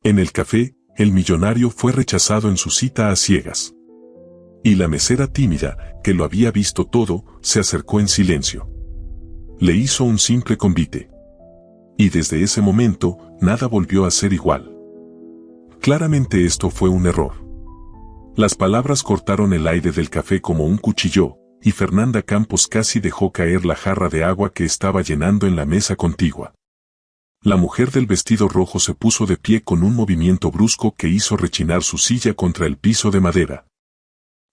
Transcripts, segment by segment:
En el café, el millonario fue rechazado en su cita a ciegas. Y la mesera tímida, que lo había visto todo, se acercó en silencio. Le hizo un simple convite. Y desde ese momento, nada volvió a ser igual. Claramente esto fue un error. Las palabras cortaron el aire del café como un cuchillo, y Fernanda Campos casi dejó caer la jarra de agua que estaba llenando en la mesa contigua. La mujer del vestido rojo se puso de pie con un movimiento brusco que hizo rechinar su silla contra el piso de madera.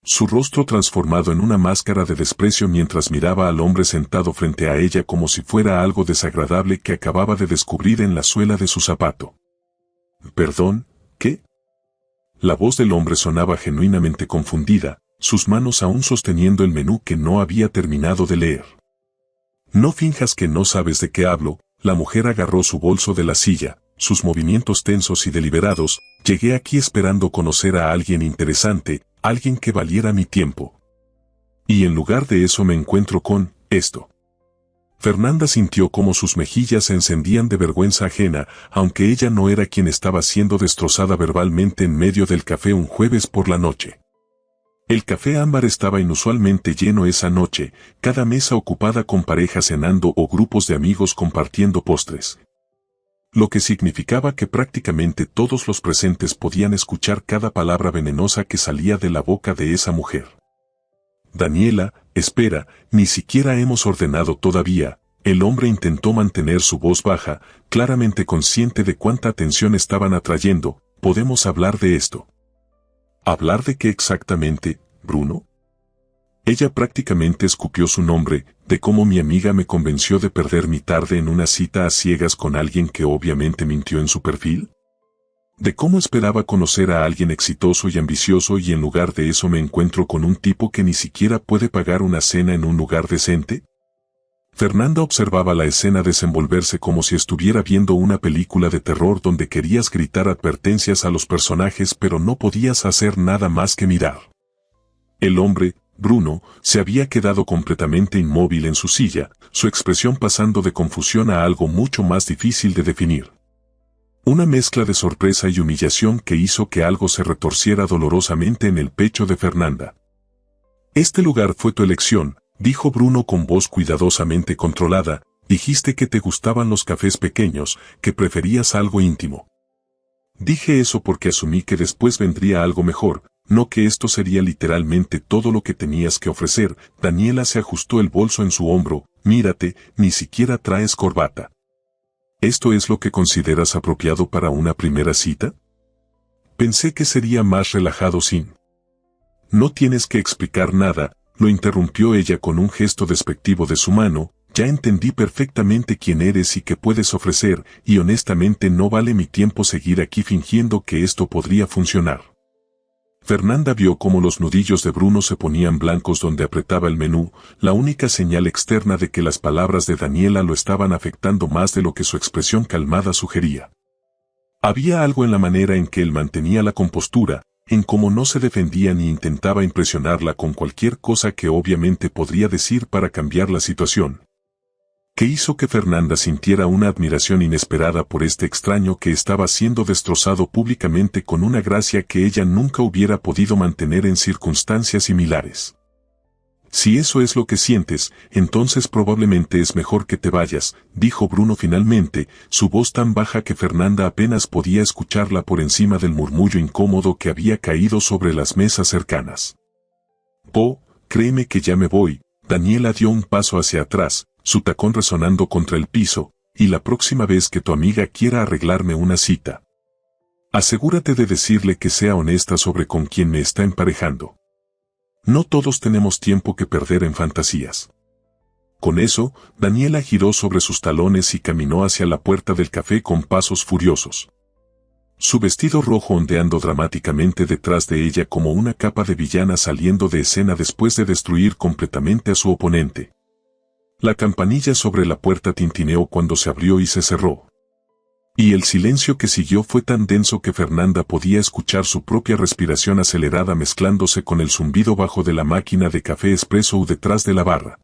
Su rostro transformado en una máscara de desprecio mientras miraba al hombre sentado frente a ella como si fuera algo desagradable que acababa de descubrir en la suela de su zapato. «¿Perdón? ¿Qué?». La voz del hombre sonaba genuinamente confundida, sus manos aún sosteniendo el menú que no había terminado de leer. «No finjas que no sabes de qué hablo». La mujer agarró su bolso de la silla, sus movimientos tensos y deliberados. «Llegué aquí esperando conocer a alguien interesante, alguien que valiera mi tiempo. Y en lugar de eso me encuentro con esto». Fernanda sintió como sus mejillas se encendían de vergüenza ajena, aunque ella no era quien estaba siendo destrozada verbalmente en medio del café un jueves por la noche. El café ámbar estaba inusualmente lleno esa noche, cada mesa ocupada con parejas cenando o grupos de amigos compartiendo postres. Lo que significaba que prácticamente todos los presentes podían escuchar cada palabra venenosa que salía de la boca de esa mujer. «Daniela, espera, ni siquiera hemos ordenado todavía». El hombre intentó mantener su voz baja, claramente consciente de cuánta atención estaban atrayendo. «¿Podemos hablar de esto?». «¿Hablar de qué exactamente, Bruno?». Ella prácticamente escupió su nombre, de cómo mi amiga me convenció de perder mi tarde en una cita a ciegas con alguien que obviamente mintió en su perfil. De cómo esperaba conocer a alguien exitoso y ambicioso y en lugar de eso me encuentro con un tipo que ni siquiera puede pagar una cena en un lugar decente. Fernanda observaba la escena desenvolverse como si estuviera viendo una película de terror donde querías gritar advertencias a los personajes pero no podías hacer nada más que mirar. El hombre, Bruno, se había quedado completamente inmóvil en su silla, su expresión pasando de confusión a algo mucho más difícil de definir. Una mezcla de sorpresa y humillación que hizo que algo se retorciera dolorosamente en el pecho de Fernanda. «Este lugar fue tu elección», dijo Bruno con voz cuidadosamente controlada. «Dijiste que te gustaban los cafés pequeños, que preferías algo íntimo. Dije eso porque asumí que después vendría algo mejor, no que esto sería literalmente todo lo que tenías que ofrecer». Daniela se ajustó el bolso en su hombro. «Mírate, ni siquiera traes corbata. ¿Esto es lo que consideras apropiado para una primera cita? Pensé que sería más relajado sin». «No tienes que explicar nada», lo interrumpió ella con un gesto despectivo de su mano. «Ya entendí perfectamente quién eres y qué puedes ofrecer, y honestamente no vale mi tiempo seguir aquí fingiendo que esto podría funcionar». Fernanda vio cómo los nudillos de Bruno se ponían blancos donde apretaba el menú, la única señal externa de que las palabras de Daniela lo estaban afectando más de lo que su expresión calmada sugería. Había algo en la manera en que él mantenía la compostura, en cómo no se defendía ni intentaba impresionarla con cualquier cosa que obviamente podría decir para cambiar la situación, que hizo que Fernanda sintiera una admiración inesperada por este extraño que estaba siendo destrozado públicamente con una gracia que ella nunca hubiera podido mantener en circunstancias similares. «Si eso es lo que sientes, entonces probablemente es mejor que te vayas», dijo Bruno finalmente, su voz tan baja que Fernanda apenas podía escucharla por encima del murmullo incómodo que había caído sobre las mesas cercanas. Créeme que ya me voy». Daniela dio un paso hacia atrás, su tacón resonando contra el piso. «Y la próxima vez que tu amiga quiera arreglarme una cita, asegúrate de decirle que sea honesta sobre con quién me está emparejando. No todos tenemos tiempo que perder en fantasías». Con eso, Daniela giró sobre sus talones y caminó hacia la puerta del café con pasos furiosos. Su vestido rojo ondeando dramáticamente detrás de ella como una capa de villana saliendo de escena después de destruir completamente a su oponente. La campanilla sobre la puerta tintineó cuando se abrió y se cerró. Y el silencio que siguió fue tan denso que Fernanda podía escuchar su propia respiración acelerada mezclándose con el zumbido bajo de la máquina de café expreso detrás de la barra.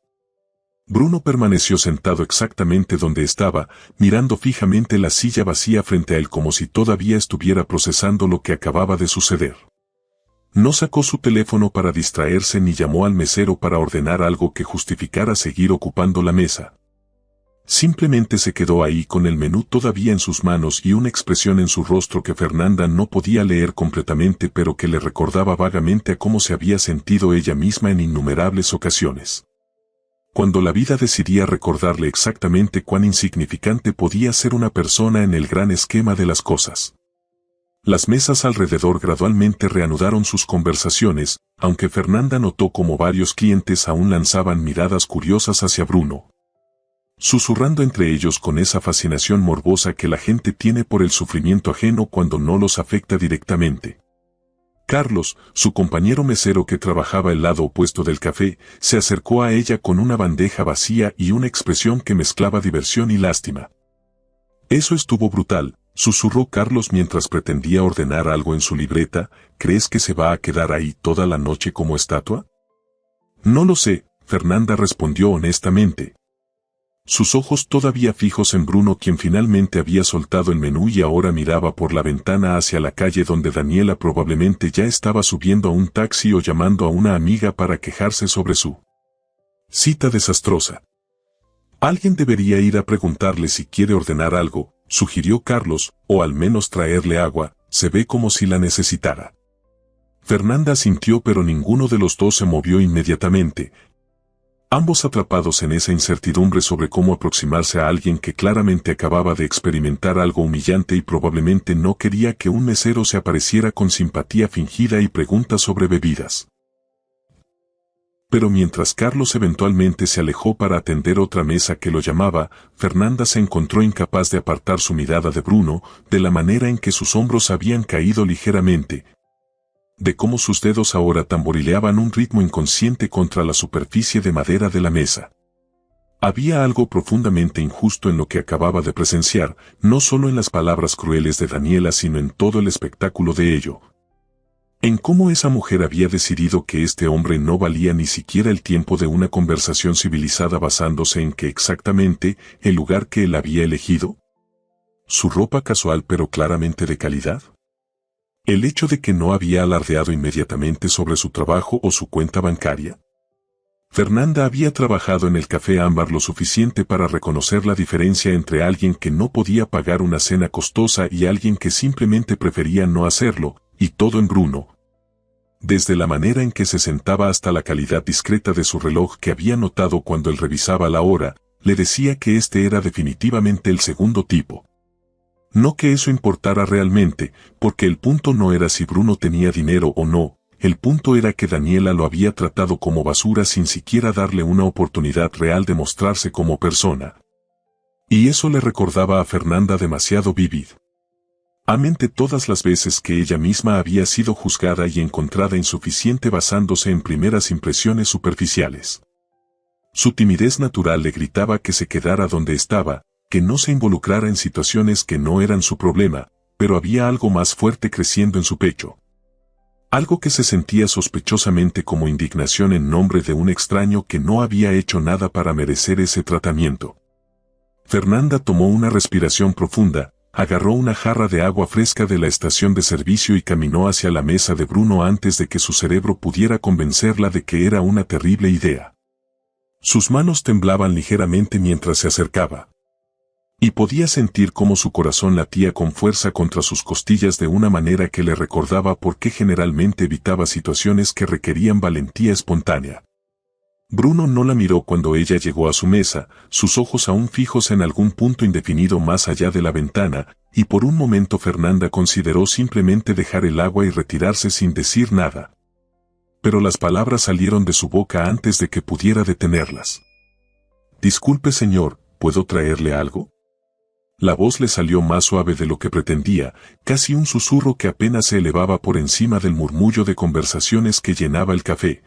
Bruno permaneció sentado exactamente donde estaba, mirando fijamente la silla vacía frente a él como si todavía estuviera procesando lo que acababa de suceder. No sacó su teléfono para distraerse ni llamó al mesero para ordenar algo que justificara seguir ocupando la mesa. Simplemente se quedó ahí con el menú todavía en sus manos y una expresión en su rostro que Fernanda no podía leer completamente pero que le recordaba vagamente a cómo se había sentido ella misma en innumerables ocasiones. Cuando la vida decidía recordarle exactamente cuán insignificante podía ser una persona en el gran esquema de las cosas. Las mesas alrededor gradualmente reanudaron sus conversaciones, aunque Fernanda notó como varios clientes aún lanzaban miradas curiosas hacia Bruno, susurrando entre ellos con esa fascinación morbosa que la gente tiene por el sufrimiento ajeno cuando no los afecta directamente. Carlos, su compañero mesero que trabajaba al lado opuesto del café, se acercó a ella con una bandeja vacía y una expresión que mezclaba diversión y lástima. «Eso estuvo brutal», susurró Carlos mientras pretendía ordenar algo en su libreta. «¿Crees que se va a quedar ahí toda la noche como estatua?» «No lo sé», Fernanda respondió honestamente. Sus ojos todavía fijos en Bruno, quien finalmente había soltado el menú y ahora miraba por la ventana hacia la calle donde Daniela probablemente ya estaba subiendo a un taxi o llamando a una amiga para quejarse sobre su cita desastrosa. «Alguien debería ir a preguntarle si quiere ordenar algo», sugirió Carlos, «o al menos traerle agua, se ve como si la necesitara». Fernanda asintió pero ninguno de los dos se movió inmediatamente, ambos atrapados en esa incertidumbre sobre cómo aproximarse a alguien que claramente acababa de experimentar algo humillante y probablemente no quería que un mesero se apareciera con simpatía fingida y preguntas sobre bebidas. Pero mientras Carlos eventualmente se alejó para atender otra mesa que lo llamaba, Fernanda se encontró incapaz de apartar su mirada de Bruno, de la manera en que sus hombros habían caído ligeramente, de cómo sus dedos ahora tamborileaban un ritmo inconsciente contra la superficie de madera de la mesa. Había algo profundamente injusto en lo que acababa de presenciar, no solo en las palabras crueles de Daniela sino en todo el espectáculo de ello. En cómo esa mujer había decidido que este hombre no valía ni siquiera el tiempo de una conversación civilizada basándose en que exactamente el lugar que él había elegido. Su ropa casual pero claramente de calidad. El hecho de que no había alardeado inmediatamente sobre su trabajo o su cuenta bancaria. Fernanda había trabajado en el Café Ámbar lo suficiente para reconocer la diferencia entre alguien que no podía pagar una cena costosa y alguien que simplemente prefería no hacerlo, y todo en Bruno. Desde la manera en que se sentaba hasta la calidad discreta de su reloj que había notado cuando él revisaba la hora, le decía que este era definitivamente el segundo tipo. No que eso importara realmente, porque el punto no era si Bruno tenía dinero o no, el punto era que Daniela lo había tratado como basura sin siquiera darle una oportunidad real de mostrarse como persona. Y eso le recordaba a Fernanda demasiado vívido. A mente todas las veces que ella misma había sido juzgada y encontrada insuficiente basándose en primeras impresiones superficiales. Su timidez natural le gritaba que se quedara donde estaba, que no se involucrara en situaciones que no eran su problema, pero había algo más fuerte creciendo en su pecho. Algo que se sentía sospechosamente como indignación en nombre de un extraño que no había hecho nada para merecer ese tratamiento. Fernanda tomó una respiración profunda, agarró una jarra de agua fresca de la estación de servicio y caminó hacia la mesa de Bruno antes de que su cerebro pudiera convencerla de que era una terrible idea. Sus manos temblaban ligeramente mientras se acercaba. Y podía sentir cómo su corazón latía con fuerza contra sus costillas de una manera que le recordaba por qué generalmente evitaba situaciones que requerían valentía espontánea. Bruno no la miró cuando ella llegó a su mesa, sus ojos aún fijos en algún punto indefinido más allá de la ventana, y por un momento Fernanda consideró simplemente dejar el agua y retirarse sin decir nada. Pero las palabras salieron de su boca antes de que pudiera detenerlas. «Disculpe señor, ¿puedo traerle algo?» La voz le salió más suave de lo que pretendía, casi un susurro que apenas se elevaba por encima del murmullo de conversaciones que llenaba el café.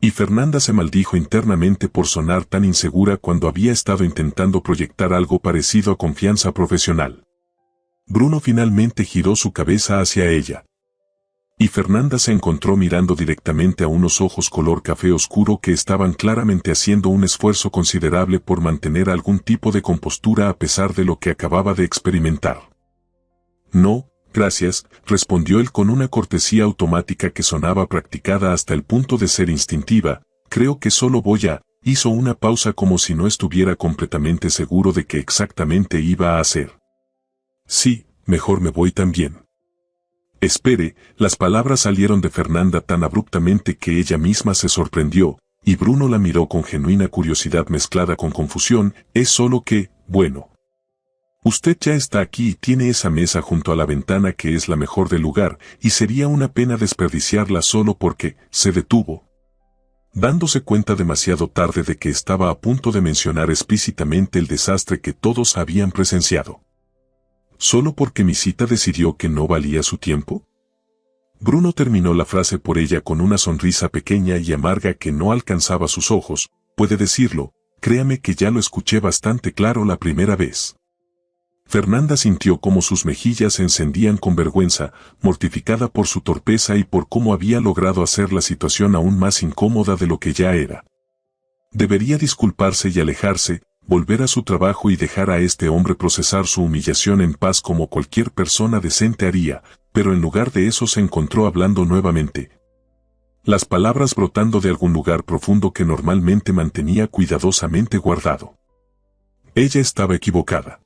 Y Fernanda se maldijo internamente por sonar tan insegura cuando había estado intentando proyectar algo parecido a confianza profesional. Bruno finalmente giró su cabeza hacia ella. Y Fernanda se encontró mirando directamente a unos ojos color café oscuro que estaban claramente haciendo un esfuerzo considerable por mantener algún tipo de compostura a pesar de lo que acababa de experimentar. No, gracias, respondió él con una cortesía automática que sonaba practicada hasta el punto de ser instintiva. Creo que solo voy a... Hizo una pausa como si no estuviera completamente seguro de qué exactamente iba a hacer. Sí, mejor me voy también. Espere, las palabras salieron de Fernanda tan abruptamente que ella misma se sorprendió, y Bruno la miró con genuina curiosidad mezclada con confusión. Es solo que, bueno. Usted ya está aquí y tiene esa mesa junto a la ventana que es la mejor del lugar, y sería una pena desperdiciarla solo porque, se detuvo. Dándose cuenta demasiado tarde de que estaba a punto de mencionar explícitamente el desastre que todos habían presenciado. ¿Solo porque mi cita decidió que no valía su tiempo? Bruno terminó la frase por ella con una sonrisa pequeña y amarga que no alcanzaba sus ojos. Puede decirlo, créame que ya lo escuché bastante claro la primera vez. Fernanda sintió cómo sus mejillas se encendían con vergüenza, mortificada por su torpeza y por cómo había logrado hacer la situación aún más incómoda de lo que ya era. Debería disculparse y alejarse, volver a su trabajo y dejar a este hombre procesar su humillación en paz como cualquier persona decente haría, pero en lugar de eso se encontró hablando nuevamente. Las palabras brotando de algún lugar profundo que normalmente mantenía cuidadosamente guardado. Ella estaba equivocada.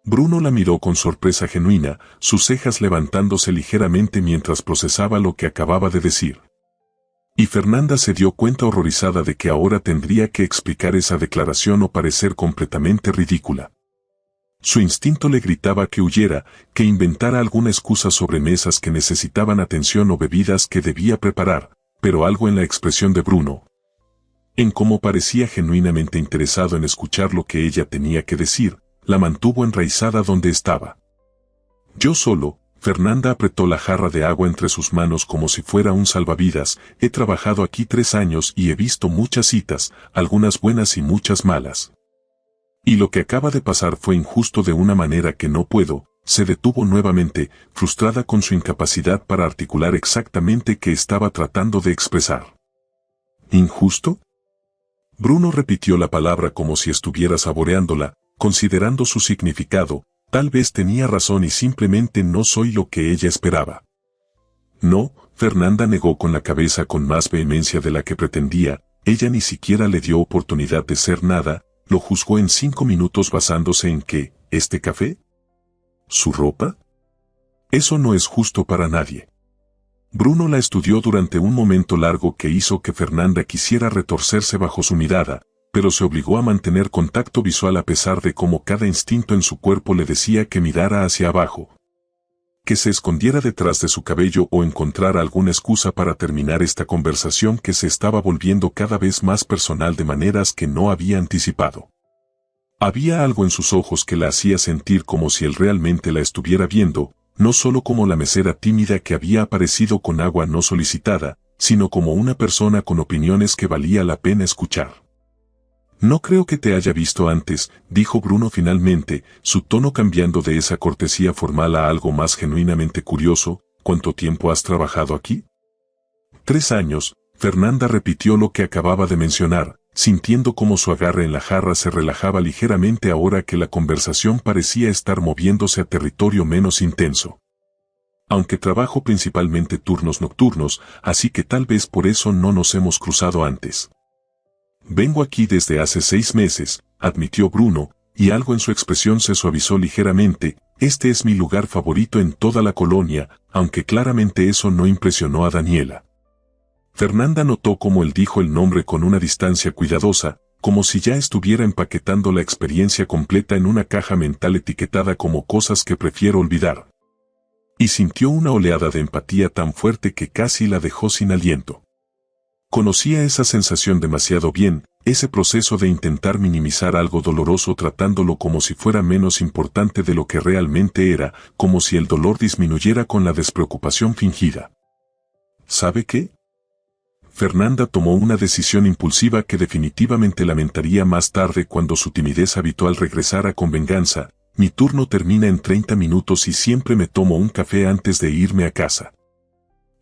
Bruno la miró con sorpresa genuina, sus cejas levantándose ligeramente mientras procesaba lo que acababa de decir. Y Fernanda se dio cuenta horrorizada de que ahora tendría que explicar esa declaración o parecer completamente ridícula. Su instinto le gritaba que huyera, que inventara alguna excusa sobre mesas que necesitaban atención o bebidas que debía preparar, pero algo en la expresión de Bruno, en cómo parecía genuinamente interesado en escuchar lo que ella tenía que decir, la mantuvo enraizada donde estaba. Yo solo, Fernanda apretó la jarra de agua entre sus manos como si fuera un salvavidas. He trabajado aquí 3 años y he visto muchas citas, algunas buenas y muchas malas. Y lo que acaba de pasar fue injusto de una manera que no puedo. Se detuvo nuevamente, frustrada con su incapacidad para articular exactamente qué estaba tratando de expresar. ¿Injusto? Bruno repitió la palabra como si estuviera saboreándola, considerando su significado. Tal vez tenía razón y simplemente no soy lo que ella esperaba. No, Fernanda negó con la cabeza con más vehemencia de la que pretendía. Ella ni siquiera le dio oportunidad de ser nada, lo juzgó en 5 minutos basándose en que, ¿este café? ¿Su ropa? Eso no es justo para nadie. Bruno la estudió durante un momento largo que hizo que Fernanda quisiera retorcerse bajo su mirada, pero se obligó a mantener contacto visual a pesar de cómo cada instinto en su cuerpo le decía que mirara hacia abajo, que se escondiera detrás de su cabello o encontrara alguna excusa para terminar esta conversación que se estaba volviendo cada vez más personal de maneras que no había anticipado. Había algo en sus ojos que la hacía sentir como si él realmente la estuviera viendo, no solo como la mesera tímida que había aparecido con agua no solicitada, sino como una persona con opiniones que valía la pena escuchar. No creo que te haya visto antes, dijo Bruno finalmente, su tono cambiando de esa cortesía formal a algo más genuinamente curioso. ¿Cuánto tiempo has trabajado aquí? 3 años, Fernanda repitió lo que acababa de mencionar, sintiendo cómo su agarre en la jarra se relajaba ligeramente ahora que la conversación parecía estar moviéndose a territorio menos intenso. Aunque trabajo principalmente turnos nocturnos, así que tal vez por eso no nos hemos cruzado antes. Vengo aquí desde hace 6 meses, admitió Bruno, y algo en su expresión se suavizó ligeramente. Este es mi lugar favorito en toda la colonia, aunque claramente eso no impresionó a Daniela. Fernanda notó cómo él dijo el nombre con una distancia cuidadosa, como si ya estuviera empaquetando la experiencia completa en una caja mental etiquetada como cosas que prefiero olvidar. Y sintió una oleada de empatía tan fuerte que casi la dejó sin aliento. Conocía esa sensación demasiado bien, ese proceso de intentar minimizar algo doloroso tratándolo como si fuera menos importante de lo que realmente era, como si el dolor disminuyera con la despreocupación fingida. ¿Sabe qué? Fernanda tomó una decisión impulsiva que definitivamente lamentaría más tarde cuando su timidez habitual regresara con venganza. Mi turno termina en 30 minutos y siempre me tomo un café antes de irme a casa.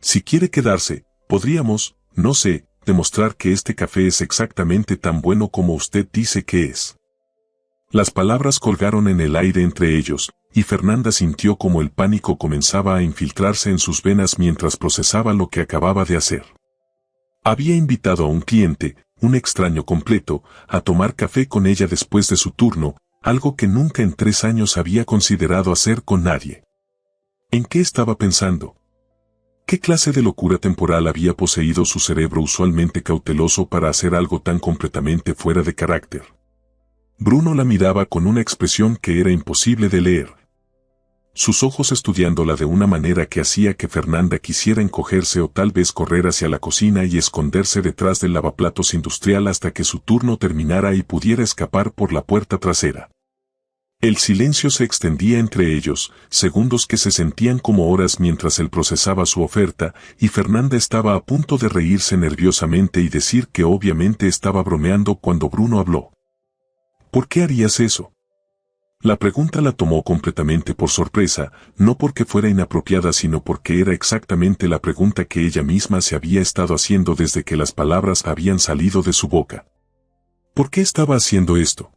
Si quiere quedarse, podríamos, no sé, demostrar que este café es exactamente tan bueno como usted dice que es. Las palabras colgaron en el aire entre ellos, y Fernanda sintió como el pánico comenzaba a infiltrarse en sus venas mientras procesaba lo que acababa de hacer. Había invitado a un cliente, un extraño completo, a tomar café con ella después de su turno, algo que nunca en 3 años había considerado hacer con nadie. ¿En qué estaba pensando? ¿Qué clase de locura temporal había poseído su cerebro usualmente cauteloso para hacer algo tan completamente fuera de carácter? Bruno la miraba con una expresión que era imposible de leer. Sus ojos estudiándola de una manera que hacía que Fernanda quisiera encogerse o tal vez correr hacia la cocina y esconderse detrás del lavaplatos industrial hasta que su turno terminara y pudiera escapar por la puerta trasera. El silencio se extendía entre ellos, segundos que se sentían como horas mientras él procesaba su oferta, y Fernanda estaba a punto de reírse nerviosamente y decir que obviamente estaba bromeando cuando Bruno habló. ¿Por qué harías eso? La pregunta la tomó completamente por sorpresa, no porque fuera inapropiada sino porque era exactamente la pregunta que ella misma se había estado haciendo desde que las palabras habían salido de su boca. ¿Por qué estaba haciendo esto?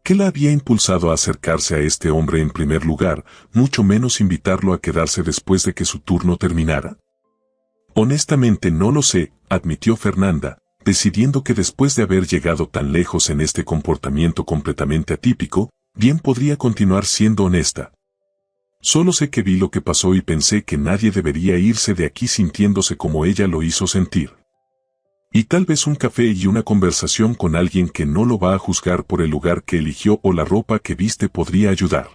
¿Qué la había impulsado a acercarse a este hombre en primer lugar, mucho menos invitarlo a quedarse después de que su turno terminara? Honestamente no lo sé, admitió Fernanda, decidiendo que después de haber llegado tan lejos en este comportamiento completamente atípico, bien podría continuar siendo honesta. Solo sé que vi lo que pasó y pensé que nadie debería irse de aquí sintiéndose como ella lo hizo sentir. Y tal vez un café y una conversación con alguien que no lo va a juzgar por el lugar que eligió o la ropa que viste podría ayudar.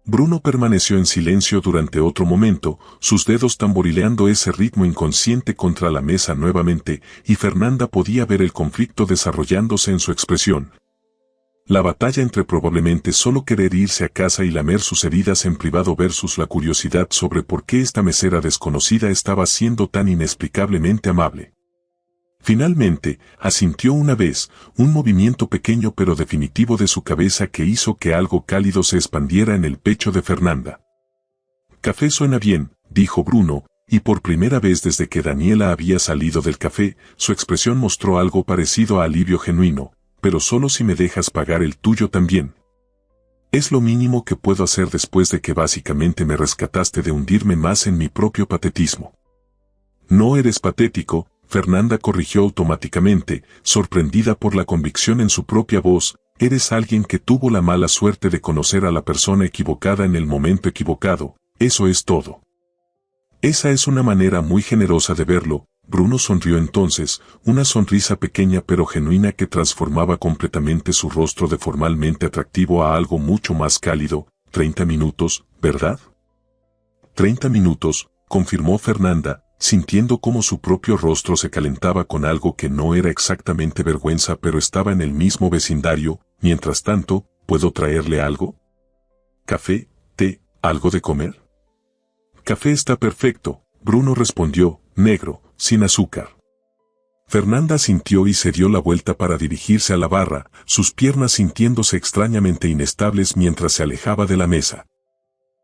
Bruno permaneció en silencio durante otro momento, sus dedos tamborileando ese ritmo inconsciente contra la mesa nuevamente, y Fernanda podía ver el conflicto desarrollándose en su expresión. La batalla entre probablemente solo querer irse a casa y lamer sus heridas en privado versus la curiosidad sobre por qué esta mesera desconocida estaba siendo tan inexplicablemente amable. Finalmente, asintió una vez, un movimiento pequeño pero definitivo de su cabeza que hizo que algo cálido se expandiera en el pecho de Fernanda. «Café suena bien», dijo Bruno, y por primera vez desde que Daniela había salido del café, su expresión mostró algo parecido a alivio genuino, «pero solo si me dejas pagar el tuyo también. Es lo mínimo que puedo hacer después de que básicamente me rescataste de hundirme más en mi propio patetismo». «No eres patético», Fernanda corrigió automáticamente, sorprendida por la convicción en su propia voz, «eres alguien que tuvo la mala suerte de conocer a la persona equivocada en el momento equivocado, eso es todo». «Esa es una manera muy generosa de verlo», Bruno sonrió entonces, una sonrisa pequeña pero genuina que transformaba completamente su rostro de formalmente atractivo a algo mucho más cálido. 30 minutos, ¿verdad? 30 minutos, confirmó Fernanda, sintiendo cómo su propio rostro se calentaba con algo que no era exactamente vergüenza pero estaba en el mismo vecindario. Mientras tanto, ¿puedo traerle algo? ¿Café? ¿Té? ¿Algo de comer? Café está perfecto, Bruno respondió, negro, sin azúcar. Fernanda asintió y se dio la vuelta para dirigirse a la barra, sus piernas sintiéndose extrañamente inestables mientras se alejaba de la mesa.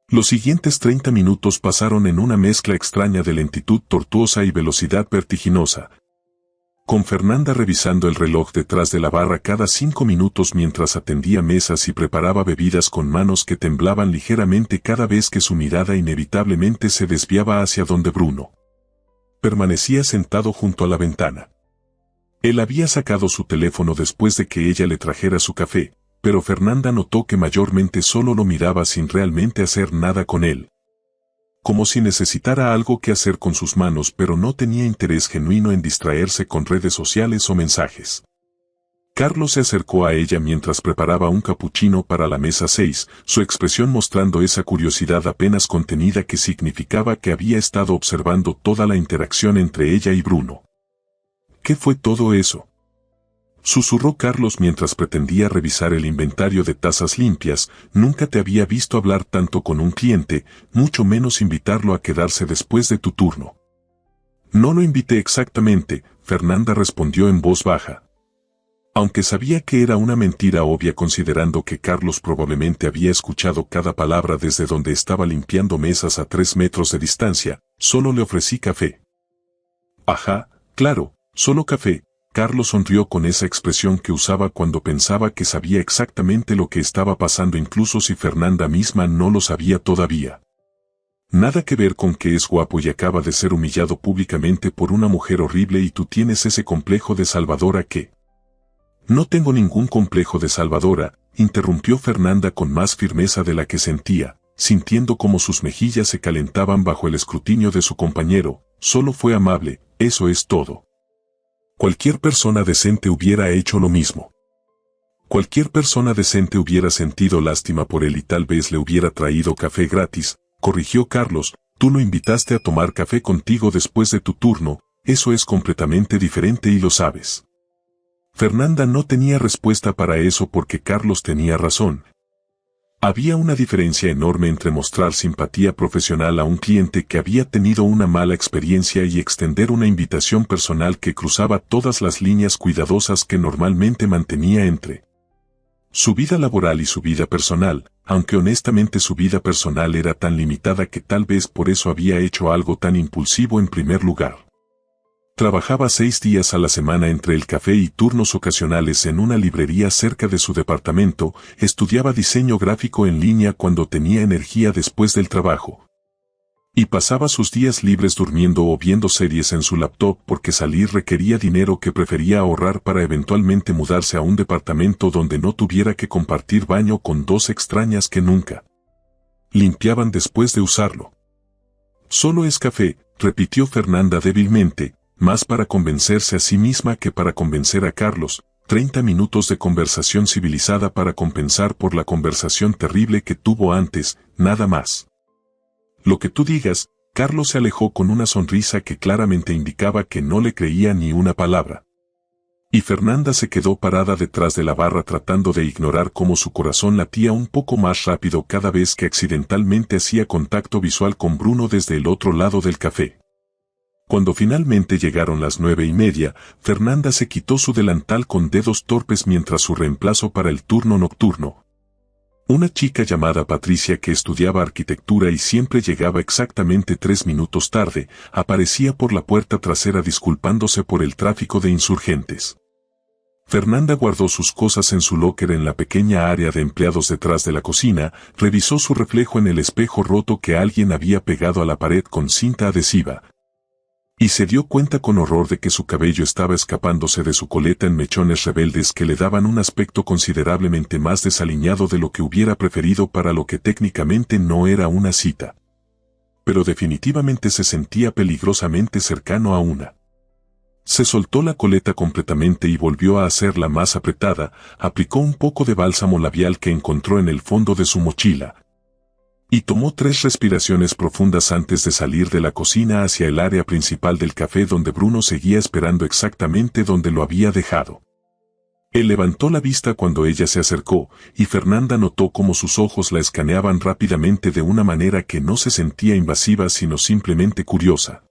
Los siguientes 30 minutos pasaron en una mezcla extraña de lentitud tortuosa y velocidad vertiginosa, con Fernanda revisando el reloj detrás de la barra cada 5 minutos mientras atendía mesas y preparaba bebidas con manos que temblaban ligeramente cada vez que su mirada inevitablemente se desviaba hacia donde Bruno permanecía sentado junto a la ventana. Él había sacado su teléfono después de que ella le trajera su café, pero Fernanda notó que mayormente solo lo miraba sin realmente hacer nada con él. Como si necesitara algo que hacer con sus manos pero no tenía interés genuino en distraerse con redes sociales o mensajes. Carlos se acercó a ella mientras preparaba un capuchino para la mesa 6, su expresión mostrando esa curiosidad apenas contenida que significaba que había estado observando toda la interacción entre ella y Bruno. ¿Qué fue todo eso?, susurró Carlos mientras pretendía revisar el inventario de tazas limpias. Nunca te había visto hablar tanto con un cliente, mucho menos invitarlo a quedarse después de tu turno. No lo invité exactamente, Fernanda respondió en voz baja. Aunque sabía que era una mentira obvia considerando que Carlos probablemente había escuchado cada palabra desde donde estaba limpiando mesas a 3 metros de distancia, Solo le ofrecí café. Ajá, claro, solo café. Carlos sonrió con esa expresión que usaba cuando pensaba que sabía exactamente lo que estaba pasando incluso si Fernanda misma no lo sabía todavía. Nada que ver con que es guapo y acaba de ser humillado públicamente por una mujer horrible y tú tienes ese complejo de salvadora que... No tengo ningún complejo de salvadora, interrumpió Fernanda con más firmeza de la que sentía, sintiendo como sus mejillas se calentaban bajo el escrutinio de su compañero, solo fue amable, eso es todo. Cualquier persona decente hubiera hecho lo mismo. Cualquier persona decente hubiera sentido lástima por él y tal vez le hubiera traído café gratis, corrigió Carlos, tú lo invitaste a tomar café contigo después de tu turno, eso es completamente diferente y lo sabes. Fernanda no tenía respuesta para eso porque Carlos tenía razón. Había una diferencia enorme entre mostrar simpatía profesional a un cliente que había tenido una mala experiencia y extender una invitación personal que cruzaba todas las líneas cuidadosas que normalmente mantenía entre su vida laboral y su vida personal, aunque honestamente su vida personal era tan limitada que tal vez por eso había hecho algo tan impulsivo en primer lugar. Trabajaba 6 días a la semana entre el café y turnos ocasionales en una librería cerca de su departamento, estudiaba diseño gráfico en línea cuando tenía energía después del trabajo. Y pasaba sus días libres durmiendo o viendo series en su laptop porque salir requería dinero que prefería ahorrar para eventualmente mudarse a un departamento donde no tuviera que compartir baño con 2 extrañas que nunca limpiaban después de usarlo. Solo es café, repitió Fernanda débilmente, más para convencerse a sí misma que para convencer a Carlos, 30 minutos de conversación civilizada para compensar por la conversación terrible que tuvo antes, nada más. Lo que tú digas, Carlos se alejó con una sonrisa que claramente indicaba que no le creía ni una palabra. Y Fernanda se quedó parada detrás de la barra tratando de ignorar cómo su corazón latía un poco más rápido cada vez que accidentalmente hacía contacto visual con Bruno desde el otro lado del café. Cuando finalmente llegaron las 9:30, Fernanda se quitó su delantal con dedos torpes mientras su reemplazo para el turno nocturno. Una chica llamada Patricia que estudiaba arquitectura y siempre llegaba exactamente 3 minutos tarde, aparecía por la puerta trasera disculpándose por el tráfico de insurgentes. Fernanda guardó sus cosas en su locker en la pequeña área de empleados detrás de la cocina, revisó su reflejo en el espejo roto que alguien había pegado a la pared con cinta adhesiva. Y se dio cuenta con horror de que su cabello estaba escapándose de su coleta en mechones rebeldes que le daban un aspecto considerablemente más desaliñado de lo que hubiera preferido para lo que técnicamente no era una cita. Pero definitivamente se sentía peligrosamente cercano a una. Se soltó la coleta completamente y volvió a hacerla más apretada, aplicó un poco de bálsamo labial que encontró en el fondo de su mochila. Y tomó 3 respiraciones profundas antes de salir de la cocina hacia el área principal del café donde Bruno seguía esperando exactamente donde lo había dejado. Él levantó la vista cuando ella se acercó, y Fernanda notó cómo sus ojos la escaneaban rápidamente de una manera que no se sentía invasiva sino simplemente curiosa.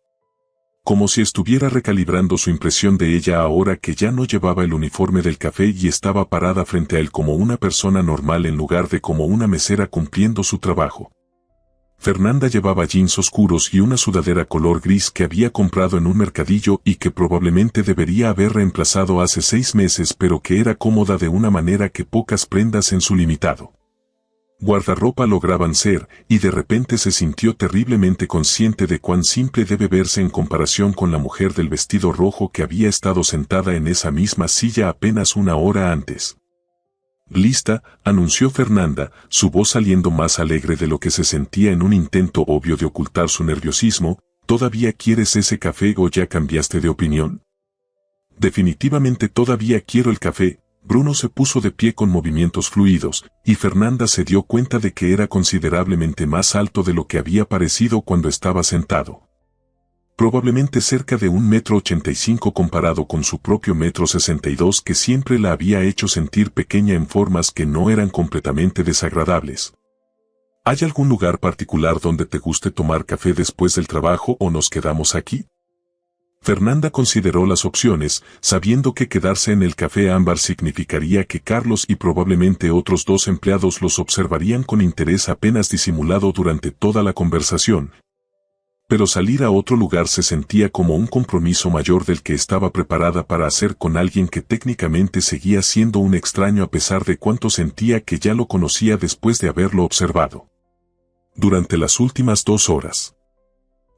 Como si estuviera recalibrando su impresión de ella ahora que ya no llevaba el uniforme del café y estaba parada frente a él como una persona normal en lugar de como una mesera cumpliendo su trabajo. Fernanda llevaba jeans oscuros y una sudadera color gris que había comprado en un mercadillo y que probablemente debería haber reemplazado hace 6 meses pero que era cómoda de una manera que pocas prendas en su limitado guardarropa lograban ser, y de repente se sintió terriblemente consciente de cuán simple debe verse en comparación con la mujer del vestido rojo que había estado sentada en esa misma silla apenas una hora antes. «Lista», anunció Fernanda, su voz saliendo más alegre de lo que se sentía en un intento obvio de ocultar su nerviosismo. «¿Todavía quieres ese café o ya cambiaste de opinión?» «Definitivamente todavía quiero el café». Bruno se puso de pie con movimientos fluidos, y Fernanda se dio cuenta de que era considerablemente más alto de lo que había parecido cuando estaba sentado. Probablemente cerca de 1,85 m comparado con su propio 1,62 m que siempre la había hecho sentir pequeña en formas que no eran completamente desagradables. ¿Hay algún lugar particular donde te guste tomar café después del trabajo o nos quedamos aquí? Fernanda consideró las opciones, sabiendo que quedarse en el café ámbar significaría que Carlos y probablemente otros 2 empleados los observarían con interés apenas disimulado durante toda la conversación. Pero salir a otro lugar se sentía como un compromiso mayor del que estaba preparada para hacer con alguien que técnicamente seguía siendo un extraño a pesar de cuánto sentía que ya lo conocía después de haberlo observado. Durante las últimas 2 horas.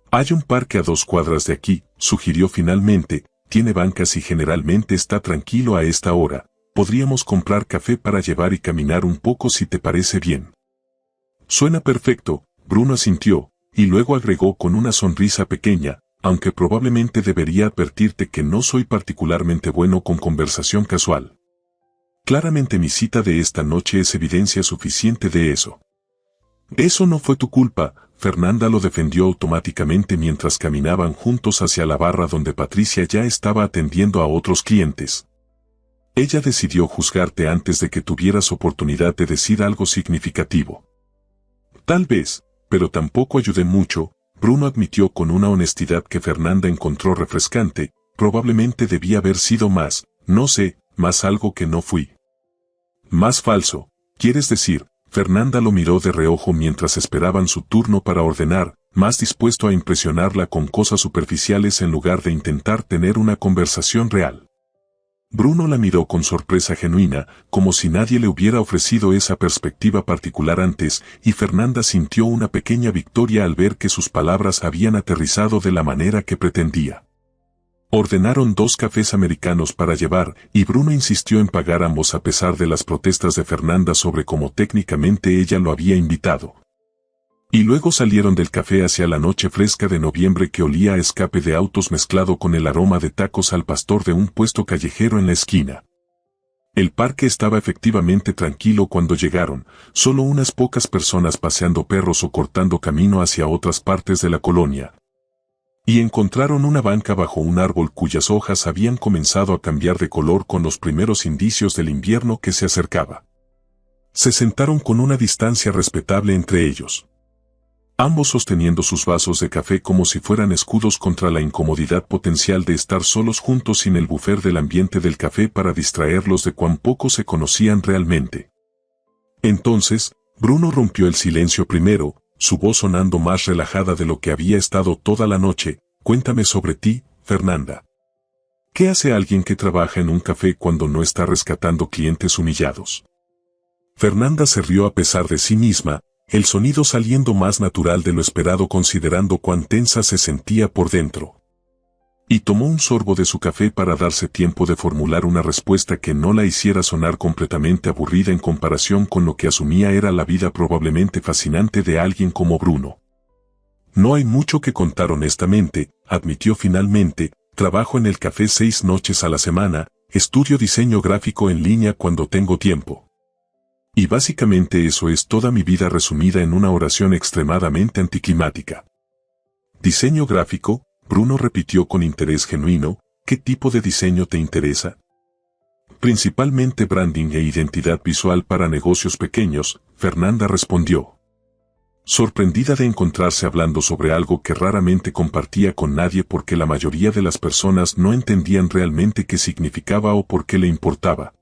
Hay un parque a 2 cuadras de aquí, sugirió finalmente, tiene bancas y generalmente está tranquilo a esta hora, podríamos comprar café para llevar y caminar un poco si te parece bien. Suena perfecto, Bruno asintió, y luego agregó con una sonrisa pequeña, aunque probablemente debería advertirte que no soy particularmente bueno con conversación casual. Claramente mi cita de esta noche es evidencia suficiente de eso. Eso no fue tu culpa, Fernanda lo defendió automáticamente mientras caminaban juntos hacia la barra donde Patricia ya estaba atendiendo a otros clientes. Ella decidió juzgarte antes de que tuvieras oportunidad de decir algo significativo. Tal vez, pero tampoco ayudé mucho, Bruno admitió con una honestidad que Fernanda encontró refrescante, probablemente debía haber sido más, no sé, más algo que no fui. Más falso, ¿quieres decir? Fernanda lo miró de reojo mientras esperaban su turno para ordenar, más dispuesto a impresionarla con cosas superficiales en lugar de intentar tener una conversación real. Bruno la miró con sorpresa genuina, como si nadie le hubiera ofrecido esa perspectiva particular antes, y Fernanda sintió una pequeña victoria al ver que sus palabras habían aterrizado de la manera que pretendía. Ordenaron 2 cafés americanos para llevar, y Bruno insistió en pagar ambos a pesar de las protestas de Fernanda sobre cómo técnicamente ella lo había invitado. Y luego salieron del café hacia la noche fresca de noviembre que olía a escape de autos mezclado con el aroma de tacos al pastor de un puesto callejero en la esquina. El parque estaba efectivamente tranquilo cuando llegaron, solo unas pocas personas paseando perros o cortando camino hacia otras partes de la colonia. Y encontraron una banca bajo un árbol cuyas hojas habían comenzado a cambiar de color con los primeros indicios del invierno que se acercaba. Se sentaron con una distancia respetable entre ellos. Ambos sosteniendo sus vasos de café como si fueran escudos contra la incomodidad potencial de estar solos juntos sin el bufer del ambiente del café para distraerlos de cuán poco se conocían realmente. Entonces, Bruno rompió el silencio primero, su voz sonando más relajada de lo que había estado toda la noche. Cuéntame sobre ti, Fernanda. ¿Qué hace alguien que trabaja en un café cuando no está rescatando clientes humillados? Fernanda se rió a pesar de sí misma, el sonido saliendo más natural de lo esperado considerando cuán tensa se sentía por dentro. Y tomó un sorbo de su café para darse tiempo de formular una respuesta que no la hiciera sonar completamente aburrida en comparación con lo que asumía era la vida probablemente fascinante de alguien como Bruno. No hay mucho que contar honestamente, admitió finalmente, trabajo en el café 6 noches a la semana, estudio diseño gráfico en línea cuando tengo tiempo. Y básicamente eso es toda mi vida resumida en una oración extremadamente anticlimática. ¿Diseño gráfico? Bruno repitió con interés genuino. ¿Qué tipo de diseño te interesa? Principalmente branding e identidad visual para negocios pequeños, Fernanda respondió. Sorprendida de encontrarse hablando sobre algo que raramente compartía con nadie porque la mayoría de las personas no entendían realmente qué significaba o por qué le importaba.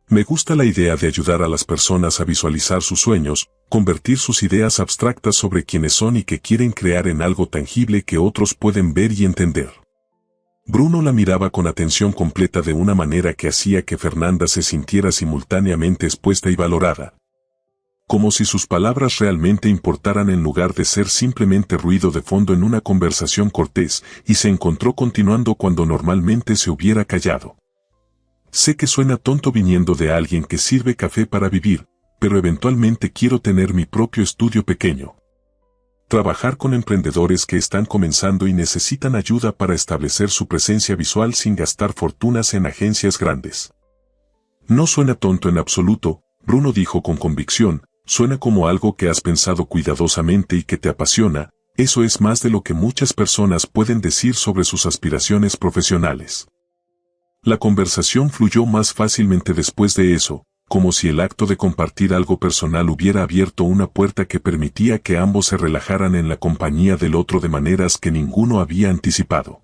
Me gusta la idea de ayudar a las personas a visualizar sus sueños, convertir sus ideas abstractas sobre quiénes son y que quieren crear en algo tangible que otros pueden ver y entender. Bruno la miraba con atención completa de una manera que hacía que Fernanda se sintiera simultáneamente expuesta y valorada. Como si sus palabras realmente importaran en lugar de ser simplemente ruido de fondo en una conversación cortés, y se encontró continuando cuando normalmente se hubiera callado. Sé que suena tonto viniendo de alguien que sirve café para vivir, pero eventualmente quiero tener mi propio estudio pequeño. Trabajar con emprendedores que están comenzando y necesitan ayuda para establecer su presencia visual sin gastar fortunas en agencias grandes. No suena tonto en absoluto, Bruno dijo con convicción, suena como algo que has pensado cuidadosamente y que te apasiona, eso es más de lo que muchas personas pueden decir sobre sus aspiraciones profesionales. La conversación fluyó más fácilmente después de eso, como si el acto de compartir algo personal hubiera abierto una puerta que permitía que ambos se relajaran en la compañía del otro de maneras que ninguno había anticipado.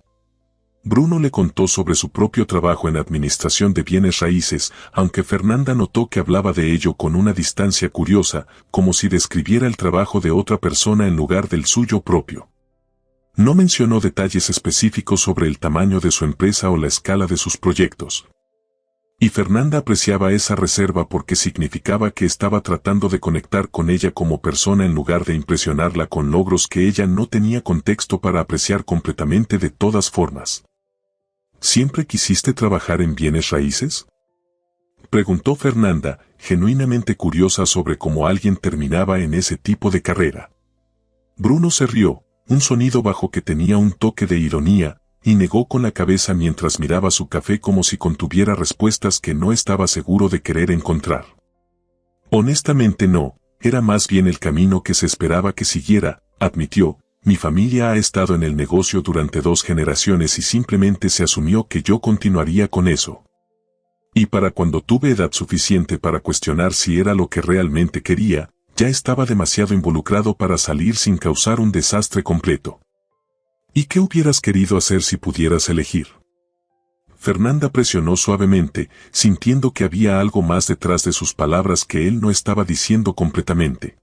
Bruno le contó sobre su propio trabajo en administración de bienes raíces, aunque Fernanda notó que hablaba de ello con una distancia curiosa, como si describiera el trabajo de otra persona en lugar del suyo propio. No mencionó detalles específicos sobre el tamaño de su empresa o la escala de sus proyectos. Y Fernanda apreciaba esa reserva porque significaba que estaba tratando de conectar con ella como persona en lugar de impresionarla con logros que ella no tenía contexto para apreciar completamente de todas formas. ¿Siempre quisiste trabajar en bienes raíces?, preguntó Fernanda, genuinamente curiosa sobre cómo alguien terminaba en ese tipo de carrera. Bruno se rió, un sonido bajo que tenía un toque de ironía, y negó con la cabeza mientras miraba su café como si contuviera respuestas que no estaba seguro de querer encontrar. Honestamente no, era más bien el camino que se esperaba que siguiera, admitió. Mi familia ha estado en el negocio durante 2 generaciones y simplemente se asumió que yo continuaría con eso. Y para cuando tuve edad suficiente para cuestionar si era lo que realmente quería, ya estaba demasiado involucrado para salir sin causar un desastre completo. ¿Y qué hubieras querido hacer si pudieras elegir? Fernanda presionó suavemente, sintiendo que había algo más detrás de sus palabras que él no estaba diciendo completamente.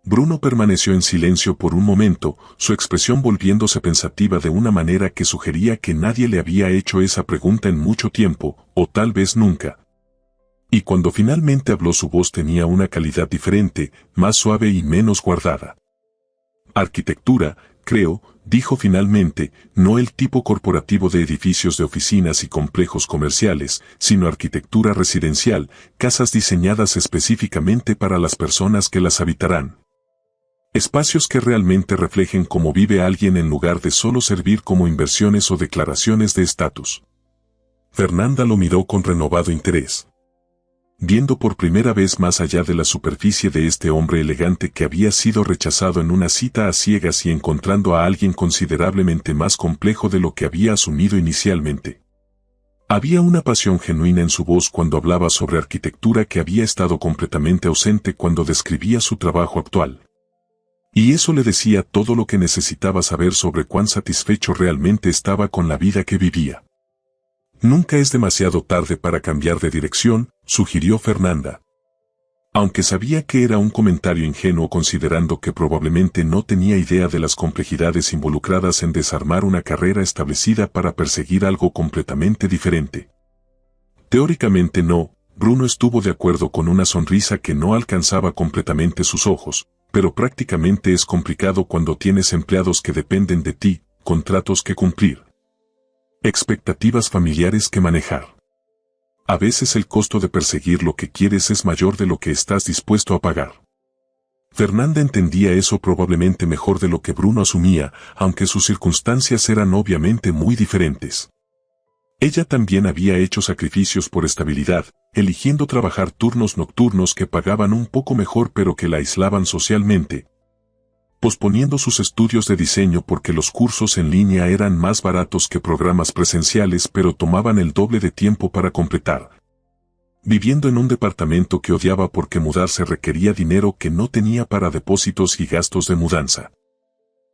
Bruno permaneció en silencio por un momento, su expresión volviéndose pensativa de una manera que sugería que nadie le había hecho esa pregunta en mucho tiempo, o tal vez nunca. Y cuando finalmente habló su voz tenía una calidad diferente, más suave y menos guardada. Arquitectura, creo, dijo finalmente, no el tipo corporativo de edificios de oficinas y complejos comerciales, sino arquitectura residencial, casas diseñadas específicamente para las personas que las habitarán. Espacios que realmente reflejen cómo vive alguien en lugar de solo servir como inversiones o declaraciones de estatus. Fernanda lo miró con renovado interés. Viendo por primera vez más allá de la superficie de este hombre elegante que había sido rechazado en una cita a ciegas y encontrando a alguien considerablemente más complejo de lo que había asumido inicialmente. Había una pasión genuina en su voz cuando hablaba sobre arquitectura que había estado completamente ausente cuando describía su trabajo actual. Y eso le decía todo lo que necesitaba saber sobre cuán satisfecho realmente estaba con la vida que vivía. Nunca es demasiado tarde para cambiar de dirección, sugirió Fernanda. Aunque sabía que era un comentario ingenuo considerando que probablemente no tenía idea de las complejidades involucradas en desarmar una carrera establecida para perseguir algo completamente diferente. Teóricamente no, Bruno estuvo de acuerdo con una sonrisa que no alcanzaba completamente sus ojos, pero prácticamente es complicado cuando tienes empleados que dependen de ti, contratos que cumplir, expectativas familiares que manejar. A veces el costo de perseguir lo que quieres es mayor de lo que estás dispuesto a pagar. Fernanda entendía eso probablemente mejor de lo que Bruno asumía, aunque sus circunstancias eran obviamente muy diferentes. Ella también había hecho sacrificios por estabilidad, eligiendo trabajar turnos nocturnos que pagaban un poco mejor pero que la aislaban socialmente, posponiendo sus estudios de diseño porque los cursos en línea eran más baratos que programas presenciales pero tomaban el doble de tiempo para completar. Viviendo en un departamento que odiaba porque mudarse requería dinero que no tenía para depósitos y gastos de mudanza.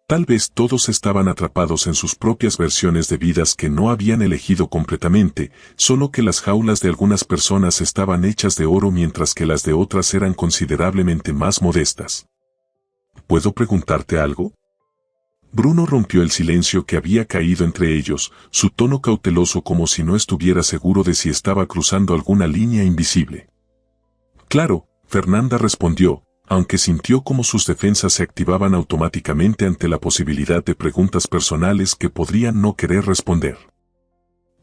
Tal vez todos estaban atrapados en sus propias versiones de vidas que no habían elegido completamente, solo que las jaulas de algunas personas estaban hechas de oro mientras que las de otras eran considerablemente más modestas. ¿Puedo preguntarte algo? Bruno rompió el silencio que había caído entre ellos, su tono cauteloso como si no estuviera seguro de si estaba cruzando alguna línea invisible. Claro, Fernanda respondió, aunque sintió como sus defensas se activaban automáticamente ante la posibilidad de preguntas personales que podrían no querer responder.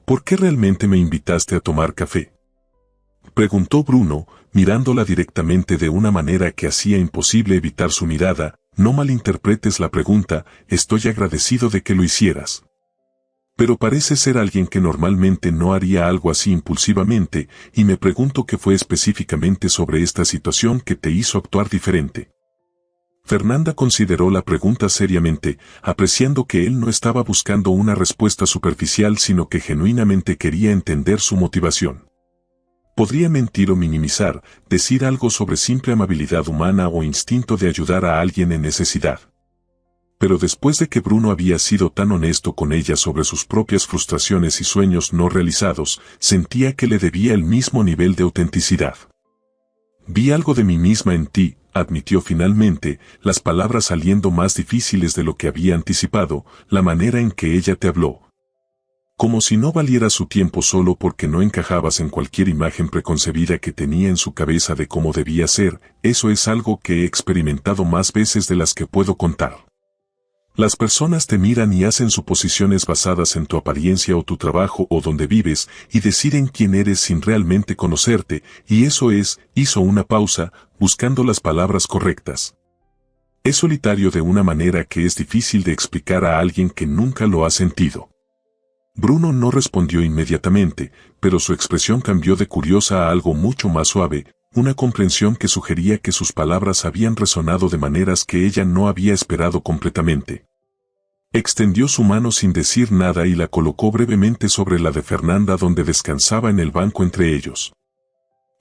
¿Por qué realmente me invitaste a tomar café?, preguntó Bruno, mirándola directamente de una manera que hacía imposible evitar su mirada. No malinterpretes la pregunta, estoy agradecido de que lo hicieras. Pero parece ser alguien que normalmente no haría algo así impulsivamente, y me pregunto qué fue específicamente sobre esta situación que te hizo actuar diferente. Fernanda consideró la pregunta seriamente, apreciando que él no estaba buscando una respuesta superficial sino que genuinamente quería entender su motivación. Podría mentir o minimizar, decir algo sobre simple amabilidad humana o instinto de ayudar a alguien en necesidad. Pero después de que Bruno había sido tan honesto con ella sobre sus propias frustraciones y sueños no realizados, sentía que le debía el mismo nivel de autenticidad. Vi algo de mí misma en ti, admitió finalmente, las palabras saliendo más difíciles de lo que había anticipado, la manera en que ella te habló. Como si no valiera su tiempo solo porque no encajabas en cualquier imagen preconcebida que tenía en su cabeza de cómo debía ser, eso es algo que he experimentado más veces de las que puedo contar. Las personas te miran y hacen suposiciones basadas en tu apariencia o tu trabajo o donde vives y deciden quién eres sin realmente conocerte, y eso hizo una pausa, buscando las palabras correctas. Es solitario de una manera que es difícil de explicar a alguien que nunca lo ha sentido. Bruno no respondió inmediatamente, pero su expresión cambió de curiosa a algo mucho más suave, una comprensión que sugería que sus palabras habían resonado de maneras que ella no había esperado completamente. Extendió su mano sin decir nada y la colocó brevemente sobre la de Fernanda donde descansaba en el banco entre ellos.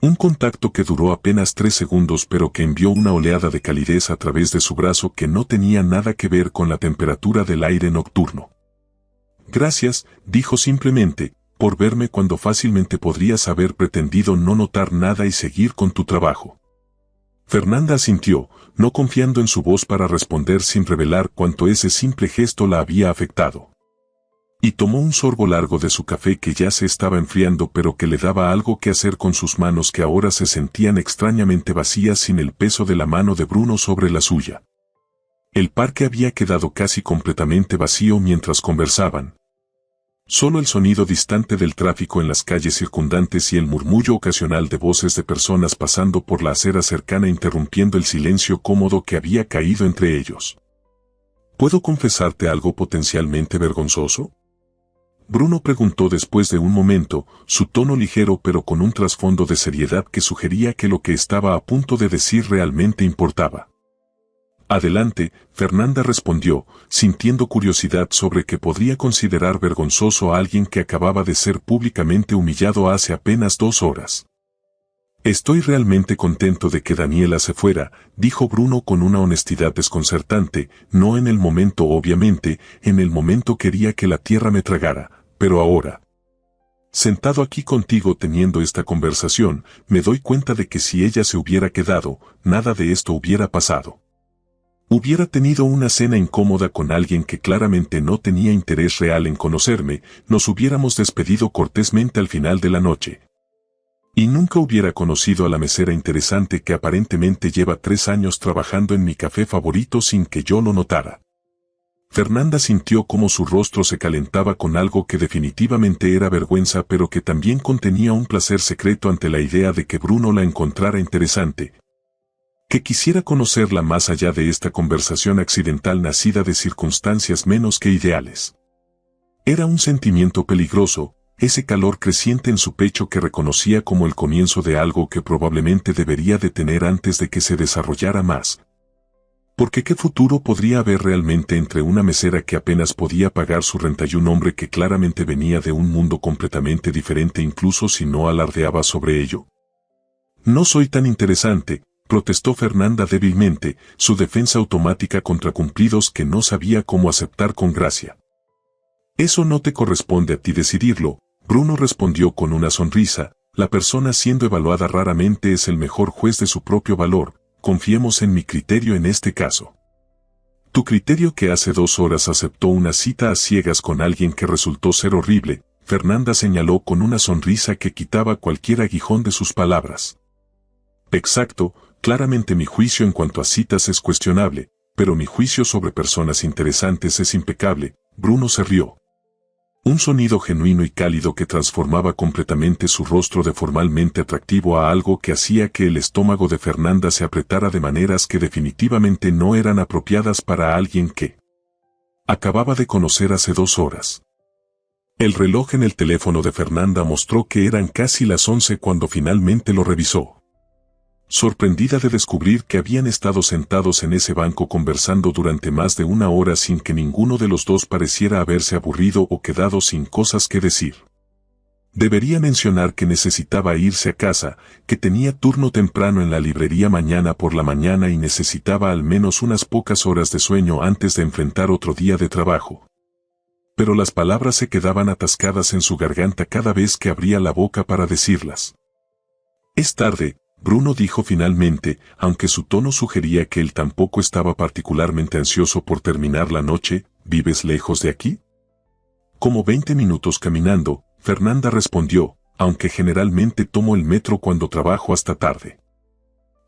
Un contacto que duró apenas 3 segundos pero que envió una oleada de calidez a través de su brazo que no tenía nada que ver con la temperatura del aire nocturno. Gracias, dijo simplemente, por verme cuando fácilmente podrías haber pretendido no notar nada y seguir con tu trabajo. Fernanda asintió, no confiando en su voz para responder sin revelar cuánto ese simple gesto la había afectado. Y tomó un sorbo largo de su café que ya se estaba enfriando pero que le daba algo que hacer con sus manos que ahora se sentían extrañamente vacías sin el peso de la mano de Bruno sobre la suya. El parque había quedado casi completamente vacío mientras conversaban. Solo el sonido distante del tráfico en las calles circundantes y el murmullo ocasional de voces de personas pasando por la acera cercana interrumpiendo el silencio cómodo que había caído entre ellos. ¿Puedo confesarte algo potencialmente vergonzoso?, Bruno preguntó después de un momento, su tono ligero pero con un trasfondo de seriedad que sugería que lo que estaba a punto de decir realmente importaba. Adelante, Fernanda respondió, sintiendo curiosidad sobre qué podría considerar vergonzoso a alguien que acababa de ser públicamente humillado hace apenas 2 horas. Estoy realmente contento de que Daniela se fuera, dijo Bruno con una honestidad desconcertante, no en el momento obviamente, en el momento quería que la tierra me tragara, pero ahora. Sentado aquí contigo teniendo esta conversación, me doy cuenta de que si ella se hubiera quedado, nada de esto hubiera pasado. Hubiera tenido una cena incómoda con alguien que claramente no tenía interés real en conocerme, nos hubiéramos despedido cortésmente al final de la noche. Y nunca hubiera conocido a la mesera interesante que aparentemente lleva 3 años trabajando en mi café favorito sin que yo lo notara. Fernanda sintió cómo su rostro se calentaba con algo que definitivamente era vergüenza pero que también contenía un placer secreto ante la idea de que Bruno la encontrara interesante. Que quisiera conocerla más allá de esta conversación accidental nacida de circunstancias menos que ideales. Era un sentimiento peligroso, ese calor creciente en su pecho que reconocía como el comienzo de algo que probablemente debería detener antes de que se desarrollara más. Porque ¿qué futuro podría haber realmente entre una mesera que apenas podía pagar su renta y un hombre que claramente venía de un mundo completamente diferente incluso si no alardeaba sobre ello? No soy tan interesante, protestó Fernanda débilmente, su defensa automática contra cumplidos que no sabía cómo aceptar con gracia. Eso no te corresponde a ti decidirlo, Bruno respondió con una sonrisa, la persona siendo evaluada raramente es el mejor juez de su propio valor, confiemos en mi criterio en este caso. Tu criterio que hace 2 horas aceptó una cita a ciegas con alguien que resultó ser horrible, Fernanda señaló con una sonrisa que quitaba cualquier aguijón de sus palabras. Exacto, claramente mi juicio en cuanto a citas es cuestionable, pero mi juicio sobre personas interesantes es impecable, Bruno se rió. Un sonido genuino y cálido que transformaba completamente su rostro de formalmente atractivo a algo que hacía que el estómago de Fernanda se apretara de maneras que definitivamente no eran apropiadas para alguien que acababa de conocer hace 2 horas. El reloj en el teléfono de Fernanda mostró que eran casi las 11 cuando finalmente lo revisó. Sorprendida de descubrir que habían estado sentados en ese banco conversando durante más de 1 hora sin que ninguno de los dos pareciera haberse aburrido o quedado sin cosas que decir. Debería mencionar que necesitaba irse a casa, que tenía turno temprano en la librería mañana por la mañana y necesitaba al menos unas pocas horas de sueño antes de enfrentar otro día de trabajo. Pero las palabras se quedaban atascadas en su garganta cada vez que abría la boca para decirlas. Es tarde, Bruno dijo finalmente, aunque su tono sugería que él tampoco estaba particularmente ansioso por terminar la noche. ¿Vives lejos de aquí? Como 20 minutos caminando, Fernanda respondió, aunque generalmente tomo el metro cuando trabajo hasta tarde.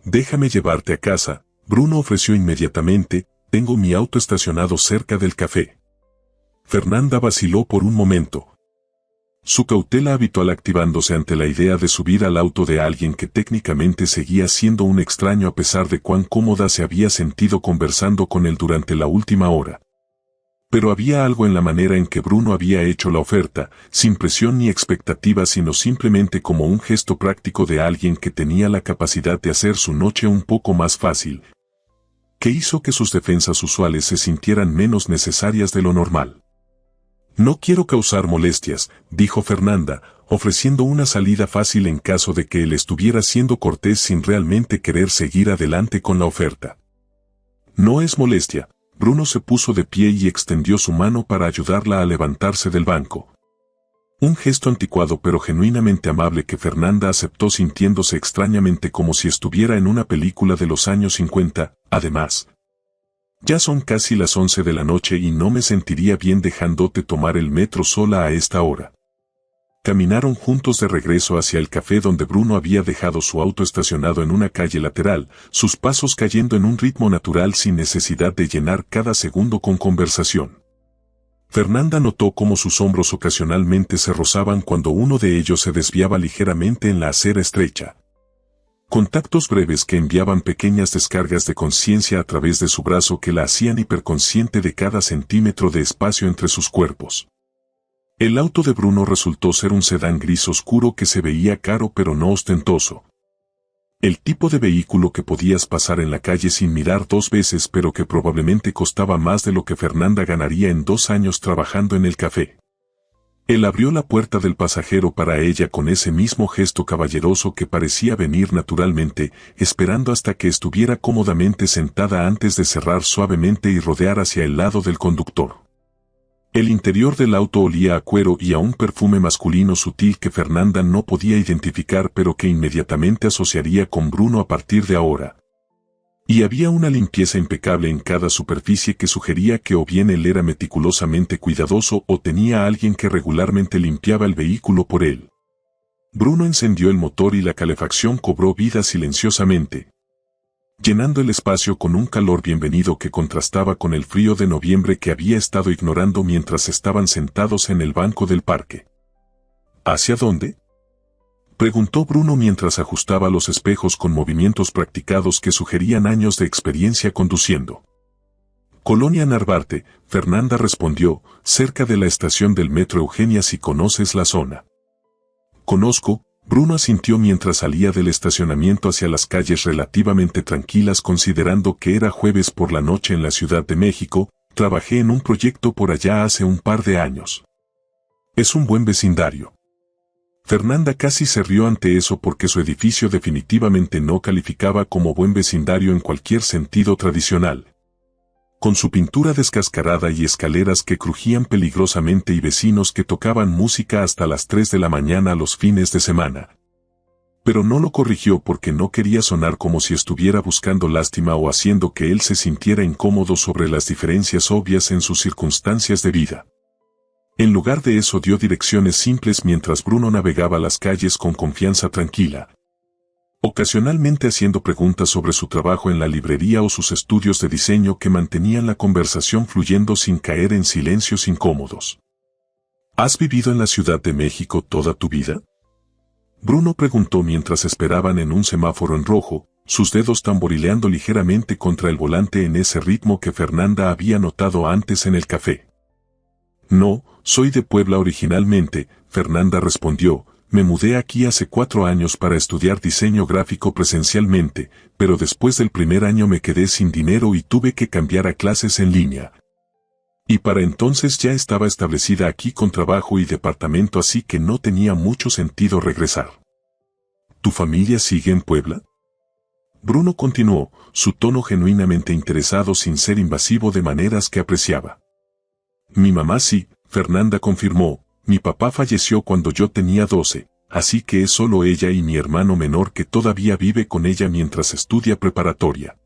Déjame llevarte a casa, Bruno ofreció inmediatamente, tengo mi auto estacionado cerca del café. Fernanda vaciló por un momento. Su cautela habitual activándose ante la idea de subir al auto de alguien que técnicamente seguía siendo un extraño a pesar de cuán cómoda se había sentido conversando con él durante la última hora. Pero había algo en la manera en que Bruno había hecho la oferta, sin presión ni expectativa sino simplemente como un gesto práctico de alguien que tenía la capacidad de hacer su noche un poco más fácil, que hizo que sus defensas usuales se sintieran menos necesarias de lo normal. No quiero causar molestias, dijo Fernanda, ofreciendo una salida fácil en caso de que él estuviera siendo cortés sin realmente querer seguir adelante con la oferta. No es molestia. Bruno se puso de pie y extendió su mano para ayudarla a levantarse del banco. Un gesto anticuado pero genuinamente amable que Fernanda aceptó sintiéndose extrañamente como si estuviera en una película de los años 50, además. Ya son casi las 11 de la noche y no me sentiría bien dejándote tomar el metro sola a esta hora. Caminaron juntos de regreso hacia el café donde Bruno había dejado su auto estacionado en una calle lateral, sus pasos cayendo en un ritmo natural sin necesidad de llenar cada segundo con conversación. Fernanda notó cómo sus hombros ocasionalmente se rozaban cuando uno de ellos se desviaba ligeramente en la acera estrecha. Contactos breves que enviaban pequeñas descargas de conciencia a través de su brazo que la hacían hiperconsciente de cada centímetro de espacio entre sus cuerpos. El auto de Bruno resultó ser un sedán gris oscuro que se veía caro pero no ostentoso. El tipo de vehículo que podías pasar en la calle sin mirar dos veces pero que probablemente costaba más de lo que Fernanda ganaría en 2 años trabajando en el café. Él abrió la puerta del pasajero para ella con ese mismo gesto caballeroso que parecía venir naturalmente, esperando hasta que estuviera cómodamente sentada antes de cerrar suavemente y rodear hacia el lado del conductor. El interior del auto olía a cuero y a un perfume masculino sutil que Fernanda no podía identificar pero que inmediatamente asociaría con Bruno a partir de ahora. Y había una limpieza impecable en cada superficie que sugería que o bien él era meticulosamente cuidadoso o tenía a alguien que regularmente limpiaba el vehículo por él. Bruno encendió el motor y la calefacción cobró vida silenciosamente, llenando el espacio con un calor bienvenido que contrastaba con el frío de noviembre que había estado ignorando mientras estaban sentados en el banco del parque. ¿Hacia dónde?, preguntó Bruno mientras ajustaba los espejos con movimientos practicados que sugerían años de experiencia conduciendo. Colonia Narvarte, Fernanda respondió, cerca de la estación del metro Eugenia si conoces la zona. Conozco, Bruno asintió mientras salía del estacionamiento hacia las calles relativamente tranquilas considerando que era jueves por la noche en la Ciudad de México, trabajé en un proyecto por allá hace un par de años. Es un buen vecindario. Fernanda casi se rió ante eso porque su edificio definitivamente no calificaba como buen vecindario en cualquier sentido tradicional. Con su pintura descascarada y escaleras que crujían peligrosamente y vecinos que tocaban música hasta las 3 de la mañana los fines de semana. Pero no lo corrigió porque no quería sonar como si estuviera buscando lástima o haciendo que él se sintiera incómodo sobre las diferencias obvias en sus circunstancias de vida. En lugar de eso dio direcciones simples mientras Bruno navegaba las calles con confianza tranquila, ocasionalmente haciendo preguntas sobre su trabajo en la librería o sus estudios de diseño que mantenían la conversación fluyendo sin caer en silencios incómodos. ¿Has vivido en la Ciudad de México toda tu vida?, Bruno preguntó mientras esperaban en un semáforo en rojo, sus dedos tamborileando ligeramente contra el volante en ese ritmo que Fernanda había notado antes en el café. No, soy de Puebla originalmente, Fernanda respondió, me mudé aquí hace 4 años para estudiar diseño gráfico presencialmente, pero después del primer año me quedé sin dinero y tuve que cambiar a clases en línea. Y para entonces ya estaba establecida aquí con trabajo y departamento así que no tenía mucho sentido regresar. ¿Tu familia sigue en Puebla?, Bruno continuó, su tono genuinamente interesado sin ser invasivo de maneras que apreciaba. Mi mamá sí, Fernanda confirmó, mi papá falleció cuando yo tenía 12, así que es solo ella y mi hermano menor que todavía vive con ella mientras estudia preparatoria.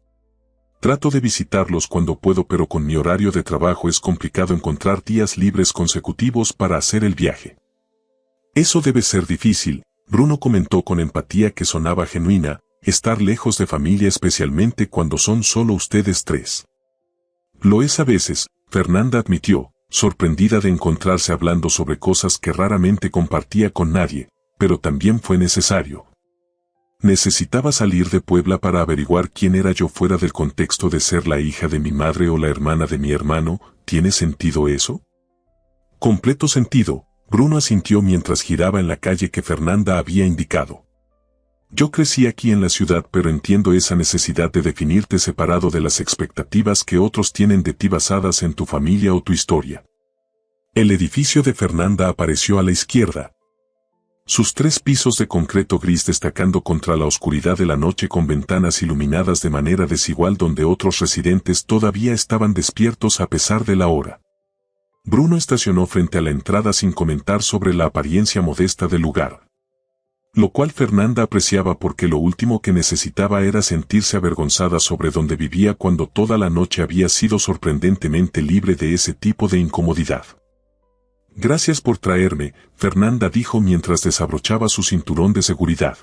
Trato de visitarlos cuando puedo, pero con mi horario de trabajo es complicado encontrar días libres consecutivos para hacer el viaje. Eso debe ser difícil, Bruno comentó con empatía que sonaba genuina, estar lejos de familia especialmente cuando son solo ustedes tres. Lo es a veces, Fernanda admitió, sorprendida de encontrarse hablando sobre cosas que raramente compartía con nadie, pero también fue necesario. Necesitaba salir de Puebla para averiguar quién era yo fuera del contexto de ser la hija de mi madre o la hermana de mi hermano. ¿Tiene sentido eso? Completo sentido, Bruno asintió mientras giraba en la calle que Fernanda había indicado. Yo crecí aquí en la ciudad, pero entiendo esa necesidad de definirte separado de las expectativas que otros tienen de ti basadas en tu familia o tu historia. El edificio de Fernanda apareció a la izquierda. Sus 3 pisos de concreto gris destacando contra la oscuridad de la noche con ventanas iluminadas de manera desigual donde otros residentes todavía estaban despiertos a pesar de la hora. Bruno estacionó frente a la entrada sin comentar sobre la apariencia modesta del lugar. Lo cual Fernanda apreciaba porque lo último que necesitaba era sentirse avergonzada sobre donde vivía cuando toda la noche había sido sorprendentemente libre de ese tipo de incomodidad. Gracias por traerme, Fernanda dijo mientras desabrochaba su cinturón de seguridad.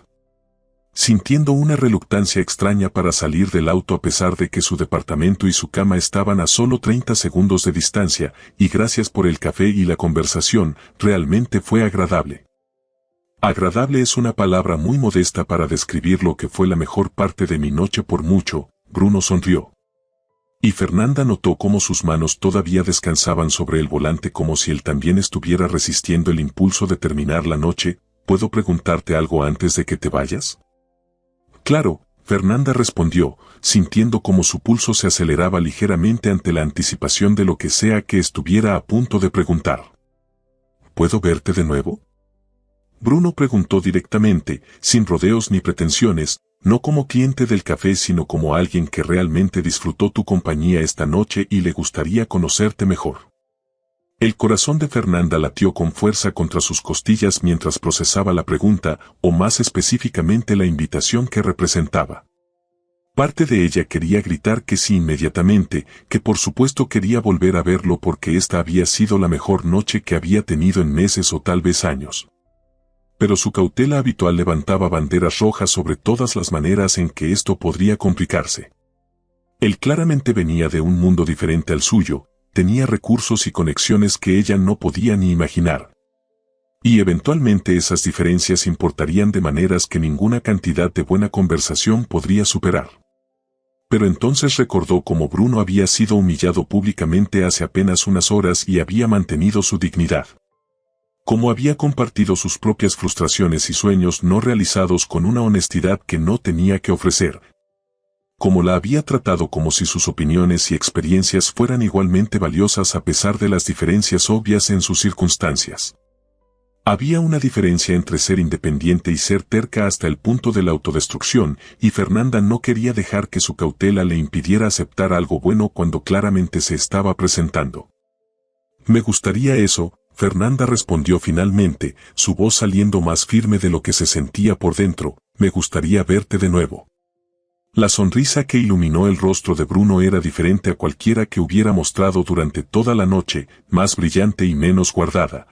Sintiendo una reluctancia extraña para salir del auto a pesar de que su departamento y su cama estaban a solo 30 segundos de distancia, y gracias por el café y la conversación, realmente fue agradable. Agradable es una palabra muy modesta para describir lo que fue la mejor parte de mi noche por mucho, Bruno sonrió. Y Fernanda notó cómo sus manos todavía descansaban sobre el volante como si él también estuviera resistiendo el impulso de terminar la noche. ¿Puedo preguntarte algo antes de que te vayas? Claro, Fernanda respondió, sintiendo cómo su pulso se aceleraba ligeramente ante la anticipación de lo que sea que estuviera a punto de preguntar. ¿Puedo verte de nuevo? Bruno preguntó directamente, sin rodeos ni pretensiones, no como cliente del café sino como alguien que realmente disfrutó tu compañía esta noche y le gustaría conocerte mejor. El corazón de Fernanda latió con fuerza contra sus costillas mientras procesaba la pregunta, o más específicamente la invitación que representaba. Parte de ella quería gritar que sí inmediatamente, que por supuesto quería volver a verlo porque esta había sido la mejor noche que había tenido en meses o tal vez años. Pero su cautela habitual levantaba banderas rojas sobre todas las maneras en que esto podría complicarse. Él claramente venía de un mundo diferente al suyo, tenía recursos y conexiones que ella no podía ni imaginar. Y eventualmente esas diferencias importarían de maneras que ninguna cantidad de buena conversación podría superar. Pero entonces recordó cómo Bruno había sido humillado públicamente hace apenas unas horas y había mantenido su dignidad. Cómo había compartido sus propias frustraciones y sueños no realizados con una honestidad que no tenía que ofrecer. Cómo la había tratado como si sus opiniones y experiencias fueran igualmente valiosas a pesar de las diferencias obvias en sus circunstancias. Había una diferencia entre ser independiente y ser terca hasta el punto de la autodestrucción, y Fernanda no quería dejar que su cautela le impidiera aceptar algo bueno cuando claramente se estaba presentando. Me gustaría eso, Fernanda respondió finalmente, su voz saliendo más firme de lo que se sentía por dentro, me gustaría verte de nuevo. La sonrisa que iluminó el rostro de Bruno era diferente a cualquiera que hubiera mostrado durante toda la noche, más brillante y menos guardada,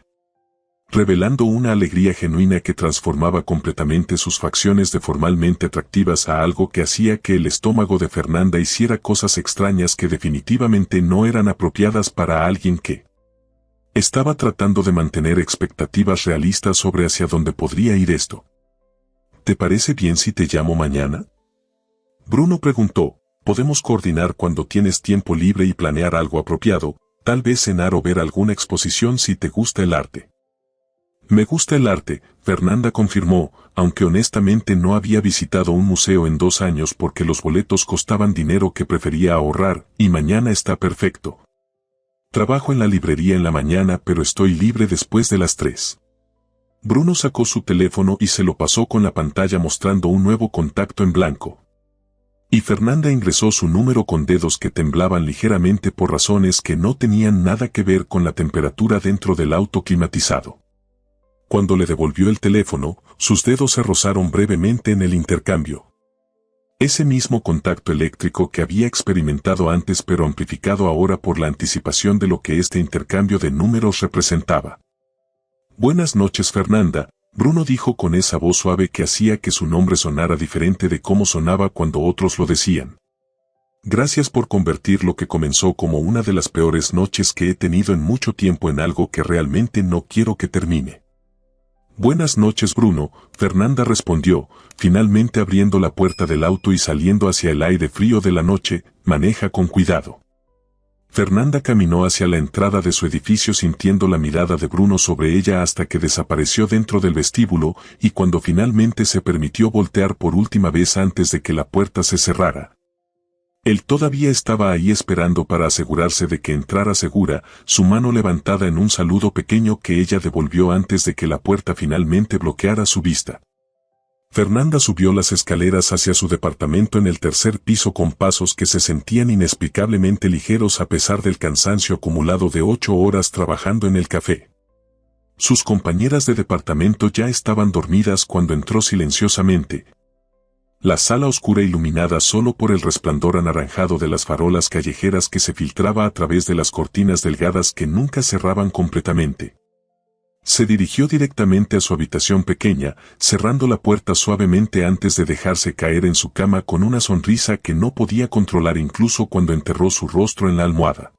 revelando una alegría genuina que transformaba completamente sus facciones de formalmente atractivas a algo que hacía que el estómago de Fernanda hiciera cosas extrañas que definitivamente no eran apropiadas para alguien que estaba tratando de mantener expectativas realistas sobre hacia dónde podría ir esto. ¿Te parece bien si te llamo mañana? Bruno preguntó, podemos coordinar cuando tienes tiempo libre y planear algo apropiado, tal vez cenar o ver alguna exposición si te gusta el arte. Me gusta el arte, Fernanda confirmó, aunque honestamente no había visitado un museo en 2 años porque los boletos costaban dinero que prefería ahorrar, y mañana está perfecto. Trabajo en la librería en la mañana pero estoy libre después de las 3. Bruno sacó su teléfono y se lo pasó con la pantalla mostrando un nuevo contacto en blanco. Y Fernanda ingresó su número con dedos que temblaban ligeramente por razones que no tenían nada que ver con la temperatura dentro del auto climatizado. Cuando le devolvió el teléfono, sus dedos se rozaron brevemente en el intercambio. Ese mismo contacto eléctrico que había experimentado antes pero amplificado ahora por la anticipación de lo que este intercambio de números representaba. Buenas noches, Fernanda, Bruno dijo con esa voz suave que hacía que su nombre sonara diferente de cómo sonaba cuando otros lo decían. Gracias por convertir lo que comenzó como una de las peores noches que he tenido en mucho tiempo en algo que realmente no quiero que termine. Buenas noches, Bruno, Fernanda respondió, finalmente abriendo la puerta del auto y saliendo hacia el aire frío de la noche. Maneja con cuidado. Fernanda caminó hacia la entrada de su edificio sintiendo la mirada de Bruno sobre ella hasta que desapareció dentro del vestíbulo y cuando finalmente se permitió voltear por última vez antes de que la puerta se cerrara. Él todavía estaba ahí esperando para asegurarse de que entrara segura, su mano levantada en un saludo pequeño que ella devolvió antes de que la puerta finalmente bloqueara su vista. Fernanda subió las escaleras hacia su departamento en el tercer piso con pasos que se sentían inexplicablemente ligeros a pesar del cansancio acumulado de 8 horas trabajando en el café. Sus compañeras de departamento ya estaban dormidas cuando entró silenciosamente. La sala oscura iluminada solo por el resplandor anaranjado de las farolas callejeras que se filtraba a través de las cortinas delgadas que nunca cerraban completamente. Se dirigió directamente a su habitación pequeña, cerrando la puerta suavemente antes de dejarse caer en su cama con una sonrisa que no podía controlar incluso cuando enterró su rostro en la almohada.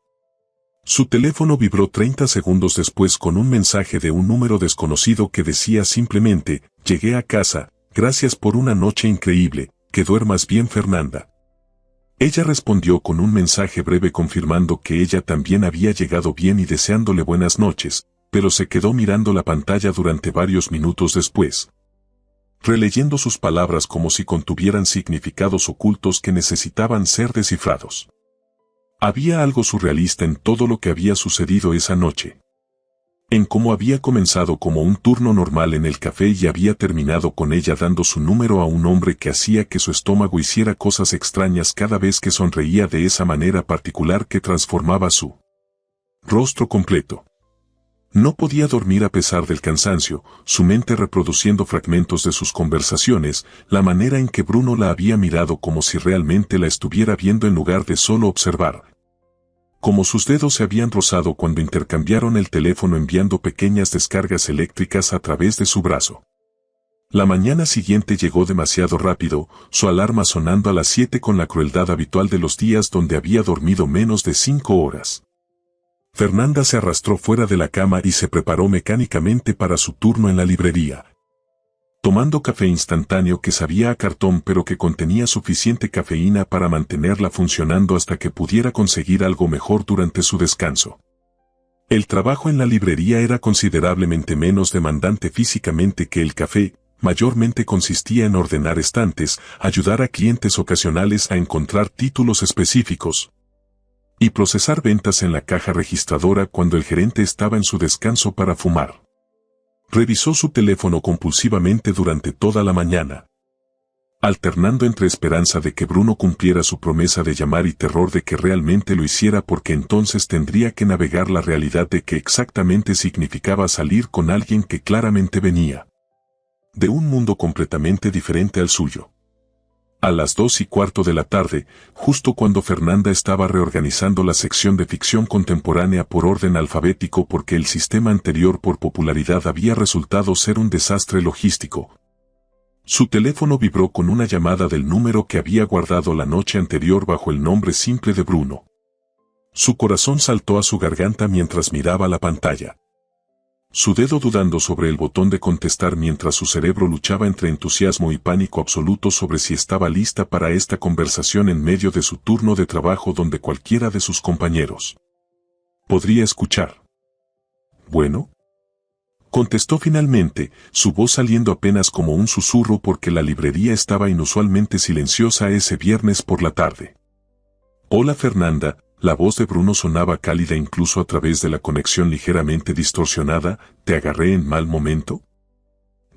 Su teléfono vibró 30 segundos después con un mensaje de un número desconocido que decía simplemente, «Llegué a casa, gracias por una noche increíble, que duermas bien, Fernanda». Ella respondió con un mensaje breve confirmando que ella también había llegado bien y deseándole buenas noches, pero se quedó mirando la pantalla durante varios minutos después, releyendo sus palabras como si contuvieran significados ocultos que necesitaban ser descifrados. Había algo surrealista en todo lo que había sucedido esa noche. En cómo había comenzado como un turno normal en el café y había terminado con ella dando su número a un hombre que hacía que su estómago hiciera cosas extrañas cada vez que sonreía de esa manera particular que transformaba su rostro completo. No podía dormir a pesar del cansancio, su mente reproduciendo fragmentos de sus conversaciones, la manera en que Bruno la había mirado como si realmente la estuviera viendo en lugar de solo observar. Como sus dedos se habían rozado cuando intercambiaron el teléfono enviando pequeñas descargas eléctricas a través de su brazo. La mañana siguiente llegó demasiado rápido, su alarma sonando a las 7 con la crueldad habitual de los días donde había dormido menos de 5 horas. Fernanda se arrastró fuera de la cama y se preparó mecánicamente para su turno en la librería. Tomando café instantáneo que sabía a cartón pero que contenía suficiente cafeína para mantenerla funcionando hasta que pudiera conseguir algo mejor durante su descanso. El trabajo en la librería era considerablemente menos demandante físicamente que el café, mayormente consistía en ordenar estantes, ayudar a clientes ocasionales a encontrar títulos específicos y procesar ventas en la caja registradora cuando el gerente estaba en su descanso para fumar. Revisó su teléfono compulsivamente durante toda la mañana, alternando entre esperanza de que Bruno cumpliera su promesa de llamar y terror de que realmente lo hiciera porque entonces tendría que navegar la realidad de que exactamente significaba salir con alguien que claramente venía de un mundo completamente diferente al suyo. A las 2:15 de la tarde, justo cuando Fernanda estaba reorganizando la sección de ficción contemporánea por orden alfabético porque el sistema anterior por popularidad había resultado ser un desastre logístico, su teléfono vibró con una llamada del número que había guardado la noche anterior bajo el nombre simple de Bruno. Su corazón saltó a su garganta mientras miraba la pantalla. Su dedo dudando sobre el botón de contestar mientras su cerebro luchaba entre entusiasmo y pánico absoluto sobre si estaba lista para esta conversación en medio de su turno de trabajo donde cualquiera de sus compañeros podría escuchar. «Bueno», contestó finalmente, su voz saliendo apenas como un susurro porque la librería estaba inusualmente silenciosa ese viernes por la tarde. «Hola, Fernanda». La voz de Bruno sonaba cálida incluso a través de la conexión ligeramente distorsionada. ¿Te agarré en mal momento?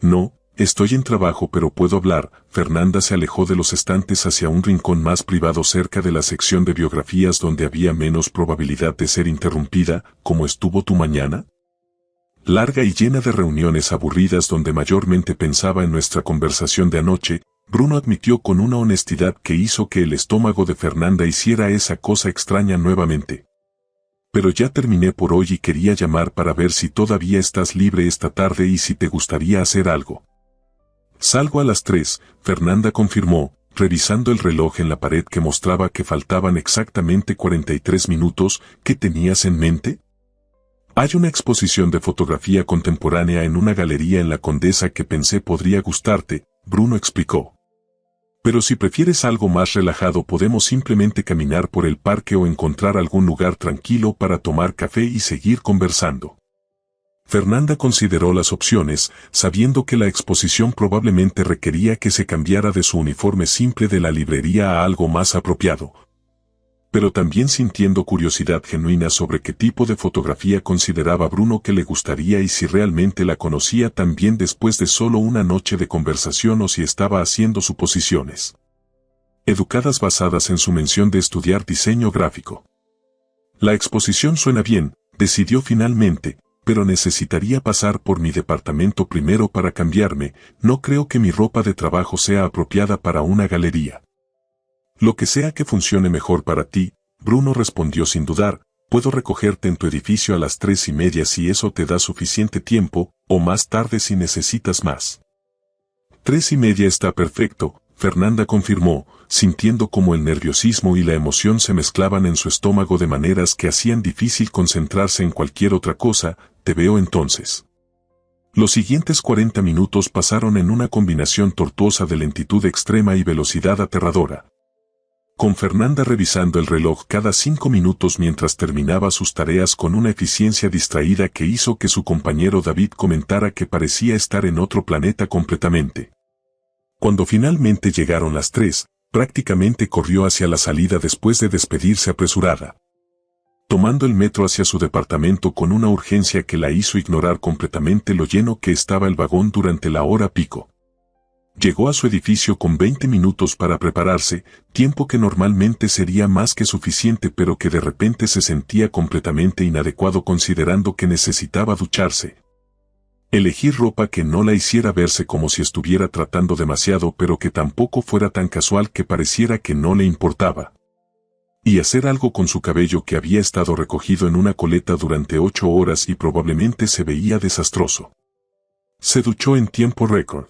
No, estoy en trabajo pero puedo hablar. Fernanda se alejó de los estantes hacia un rincón más privado cerca de la sección de biografías donde había menos probabilidad de ser interrumpida. ¿Cómo estuvo tu mañana? larga y llena de reuniones aburridas donde mayormente pensaba en nuestra conversación de anoche, Bruno admitió con una honestidad que hizo que el estómago de Fernanda hiciera esa cosa extraña nuevamente. Pero ya terminé por hoy y quería llamar para ver si todavía estás libre esta tarde y si te gustaría hacer algo. Salgo a las 3, Fernanda confirmó, revisando el reloj en la pared que mostraba que faltaban exactamente 43 minutos. ¿Qué tenías en mente? Hay una exposición de fotografía contemporánea en una galería en la Condesa que pensé podría gustarte, Bruno explicó. Pero si prefieres algo más relajado podemos simplemente caminar por el parque o encontrar algún lugar tranquilo para tomar café y seguir conversando. Fernanda consideró las opciones, sabiendo que la exposición probablemente requería que se cambiara de su uniforme simple de la librería a algo más apropiado. Pero también sintiendo curiosidad genuina sobre qué tipo de fotografía consideraba Bruno que le gustaría y si realmente la conocía tan bien después de solo una noche de conversación o si estaba haciendo suposiciones educadas basadas en su mención de estudiar diseño gráfico. La exposición suena bien, decidió finalmente, pero necesitaría pasar por mi departamento primero para cambiarme. No creo que mi ropa de trabajo sea apropiada para una galería. Lo que sea que funcione mejor para ti, Bruno respondió sin dudar. Puedo recogerte en tu edificio a las 3:30 si eso te da suficiente tiempo, o más tarde si necesitas más. 3:30 está perfecto, Fernanda confirmó, sintiendo como el nerviosismo y la emoción se mezclaban en su estómago de maneras que hacían difícil concentrarse en cualquier otra cosa. Te veo entonces. Los siguientes 40 minutos pasaron en una combinación tortuosa de lentitud extrema y velocidad aterradora. Con Fernanda revisando el reloj cada 5 minutos mientras terminaba sus tareas con una eficiencia distraída que hizo que su compañero David comentara que parecía estar en otro planeta completamente. Cuando finalmente llegaron las 3, prácticamente corrió hacia la salida después de despedirse apresurada. Tomando el metro hacia su departamento con una urgencia que la hizo ignorar completamente lo lleno que estaba el vagón durante la hora pico. Llegó a su edificio con 20 minutos para prepararse, tiempo que normalmente sería más que suficiente pero que de repente se sentía completamente inadecuado considerando que necesitaba ducharse. Elegir ropa que no la hiciera verse como si estuviera tratando demasiado pero que tampoco fuera tan casual que pareciera que no le importaba. Y hacer algo con su cabello que había estado recogido en una coleta durante 8 horas y probablemente se veía desastroso. Se duchó en tiempo récord.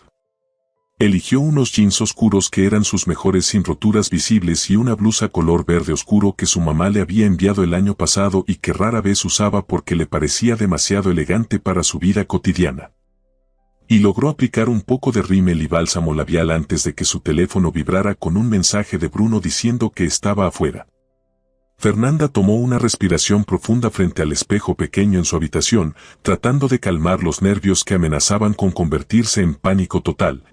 Eligió unos jeans oscuros que eran sus mejores sin roturas visibles y una blusa color verde oscuro que su mamá le había enviado el año pasado y que rara vez usaba porque le parecía demasiado elegante para su vida cotidiana. Y logró aplicar un poco de rímel y bálsamo labial antes de que su teléfono vibrara con un mensaje de Bruno diciendo que estaba afuera. Fernanda tomó una respiración profunda frente al espejo pequeño en su habitación, tratando de calmar los nervios que amenazaban con convertirse en pánico total.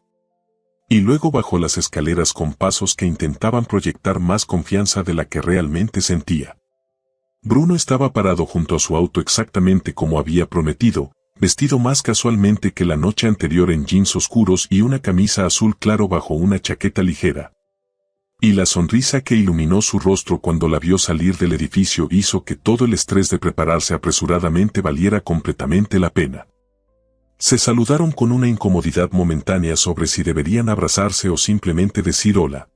Y luego bajó las escaleras con pasos que intentaban proyectar más confianza de la que realmente sentía. Bruno estaba parado junto a su auto exactamente como había prometido, vestido más casualmente que la noche anterior en jeans oscuros y una camisa azul claro bajo una chaqueta ligera. Y la sonrisa que iluminó su rostro cuando la vio salir del edificio hizo que todo el estrés de prepararse apresuradamente valiera completamente la pena. Se saludaron con una incomodidad momentánea sobre si deberían abrazarse o simplemente decir hola.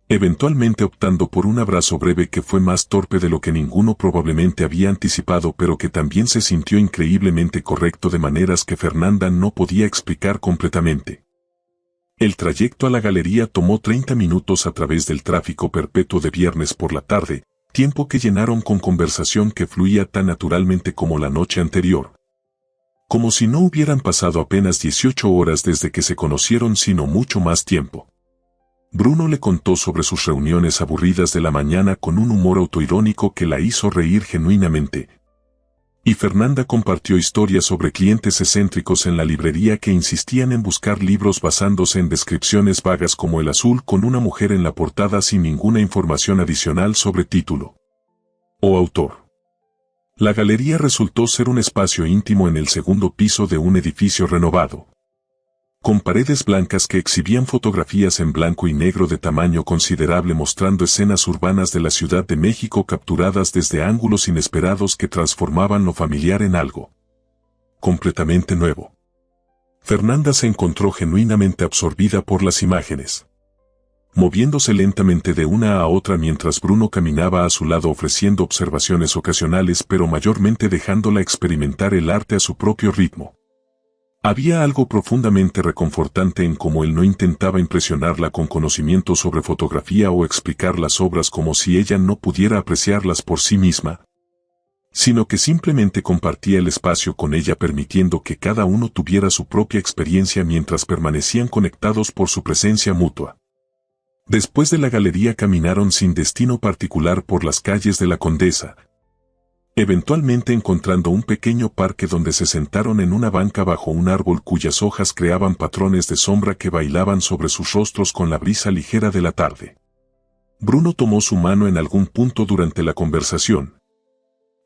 Eventualmente optando por un abrazo breve que fue más torpe de lo que ninguno probablemente había anticipado pero que también se sintió increíblemente correcto de maneras que Fernanda no podía explicar completamente. El trayecto a la galería tomó 30 minutos a través del tráfico perpetuo de viernes por la tarde, tiempo que llenaron con conversación que fluía tan naturalmente como la noche anterior. Como si no hubieran pasado apenas 18 horas desde que se conocieron sino mucho más tiempo. Bruno le contó sobre sus reuniones aburridas de la mañana con un humor autoirónico que la hizo reír genuinamente. Y Fernanda compartió historias sobre clientes excéntricos en la librería que insistían en buscar libros basándose en descripciones vagas como el azul con una mujer en la portada sin ninguna información adicional sobre título o autor. La galería resultó ser un espacio íntimo en el segundo piso de un edificio renovado, con paredes blancas que exhibían fotografías en blanco y negro de tamaño considerable mostrando escenas urbanas de la Ciudad de México capturadas desde ángulos inesperados que transformaban lo familiar en algo completamente nuevo. Fernanda se encontró genuinamente absorbida por las imágenes. Moviéndose lentamente de una a otra mientras Bruno caminaba a su lado ofreciendo observaciones ocasionales pero mayormente dejándola experimentar el arte a su propio ritmo. Había algo profundamente reconfortante en cómo él no intentaba impresionarla con conocimiento sobre fotografía o explicar las obras como si ella no pudiera apreciarlas por sí misma, sino que simplemente compartía el espacio con ella permitiendo que cada uno tuviera su propia experiencia mientras permanecían conectados por su presencia mutua. Después de la galería caminaron sin destino particular por las calles de la Condesa, eventualmente encontrando un pequeño parque donde se sentaron en una banca bajo un árbol cuyas hojas creaban patrones de sombra que bailaban sobre sus rostros con la brisa ligera de la tarde. Bruno tomó su mano en algún punto durante la conversación.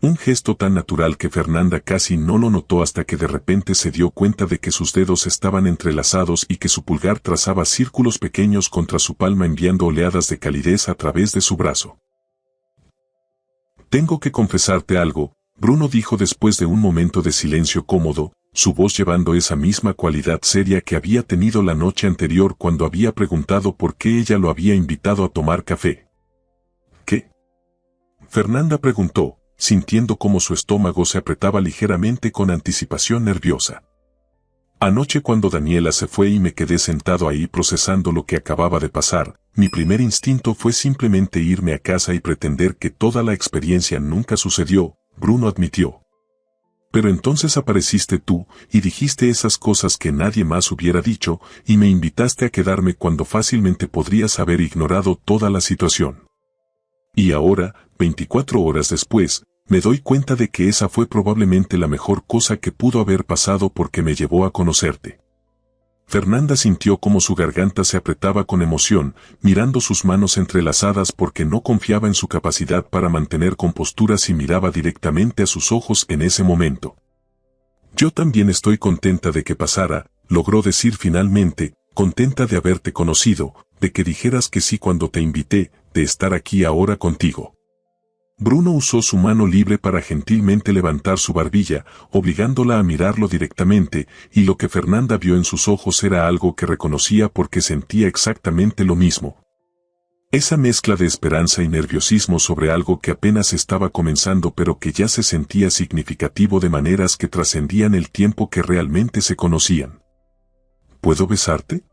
Un gesto tan natural que Fernanda casi no lo notó hasta que de repente se dio cuenta de que sus dedos estaban entrelazados y que su pulgar trazaba círculos pequeños contra su palma enviando oleadas de calidez a través de su brazo. Tengo que confesarte algo, Bruno dijo después de un momento de silencio cómodo, su voz llevando esa misma cualidad seria que había tenido la noche anterior cuando había preguntado por qué ella lo había invitado a tomar café. ¿Qué? Fernanda preguntó, sintiendo cómo su estómago se apretaba ligeramente con anticipación nerviosa. Anoche cuando Daniela se fue y me quedé sentado ahí procesando lo que acababa de pasar, mi primer instinto fue simplemente irme a casa y pretender que toda la experiencia nunca sucedió, Bruno admitió. Pero entonces apareciste tú, y dijiste esas cosas que nadie más hubiera dicho, y me invitaste a quedarme cuando fácilmente podrías haber ignorado toda la situación. Y ahora, 24 horas después, me doy cuenta de que esa fue probablemente la mejor cosa que pudo haber pasado porque me llevó a conocerte. Fernanda sintió como su garganta se apretaba con emoción, mirando sus manos entrelazadas porque no confiaba en su capacidad para mantener compostura si miraba directamente a sus ojos en ese momento. Yo también estoy contenta de que pasara, logró decir finalmente, contenta de haberte conocido, de que dijeras que sí cuando te invité, de estar aquí ahora contigo. Bruno usó su mano libre para gentilmente levantar su barbilla, obligándola a mirarlo directamente, y lo que Fernanda vio en sus ojos era algo que reconocía porque sentía exactamente lo mismo. Esa mezcla de esperanza y nerviosismo sobre algo que apenas estaba comenzando pero que ya se sentía significativo de maneras que trascendían el tiempo que realmente se conocían. ¿Puedo besarte?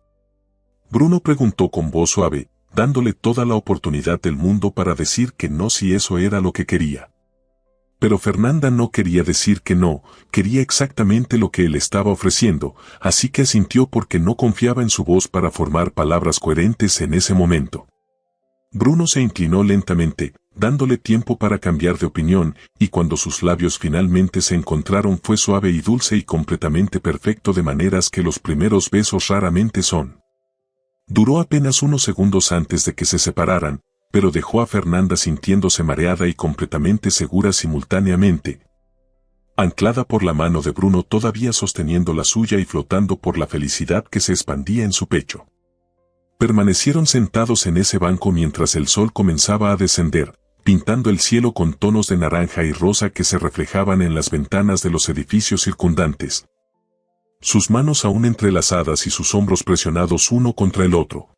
Bruno preguntó con voz suave, dándole toda la oportunidad del mundo para decir que no si eso era lo que quería. Pero Fernanda no quería decir que no, quería exactamente lo que él estaba ofreciendo, así que asintió porque no confiaba en su voz para formar palabras coherentes en ese momento. Bruno se inclinó lentamente, dándole tiempo para cambiar de opinión, y cuando sus labios finalmente se encontraron fue suave y dulce y completamente perfecto de maneras que los primeros besos raramente son. Duró apenas unos segundos antes de que se separaran, pero dejó a Fernanda sintiéndose mareada y completamente segura simultáneamente, anclada por la mano de Bruno todavía sosteniendo la suya y flotando por la felicidad que se expandía en su pecho. Permanecieron sentados en ese banco mientras el sol comenzaba a descender, pintando el cielo con tonos de naranja y rosa que se reflejaban en las ventanas de los edificios circundantes. Sus manos aún entrelazadas y sus hombros presionados uno contra el otro.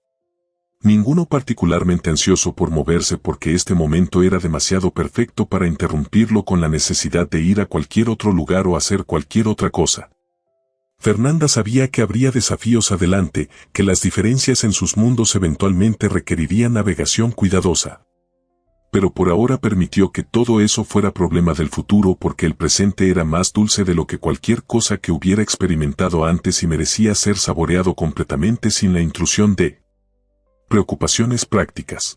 Ninguno particularmente ansioso por moverse porque este momento era demasiado perfecto para interrumpirlo con la necesidad de ir a cualquier otro lugar o hacer cualquier otra cosa. Fernanda sabía que habría desafíos adelante, que las diferencias en sus mundos eventualmente requerirían navegación cuidadosa. Pero por ahora permitió que todo eso fuera problema del futuro porque el presente era más dulce de lo que cualquier cosa que hubiera experimentado antes y merecía ser saboreado completamente sin la intrusión de preocupaciones prácticas.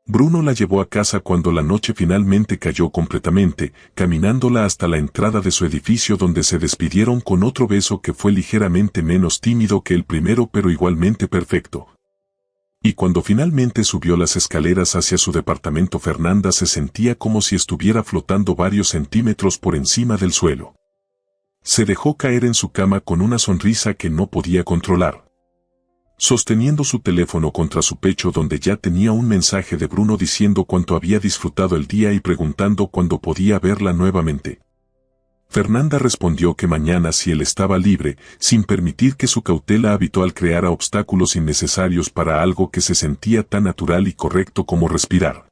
Bruno la llevó a casa cuando la noche finalmente cayó completamente, caminándola hasta la entrada de su edificio donde se despidieron con otro beso que fue ligeramente menos tímido que el primero pero igualmente perfecto. Y cuando finalmente subió las escaleras hacia su departamento Fernanda se sentía como si estuviera flotando varios centímetros por encima del suelo. Se dejó caer en su cama con una sonrisa que no podía controlar. Sosteniendo su teléfono contra su pecho donde ya tenía un mensaje de Bruno diciendo cuánto había disfrutado el día y preguntando cuándo podía verla nuevamente. Fernanda respondió que mañana si él estaba libre, sin permitir que su cautela habitual creara obstáculos innecesarios para algo que se sentía tan natural y correcto como respirar.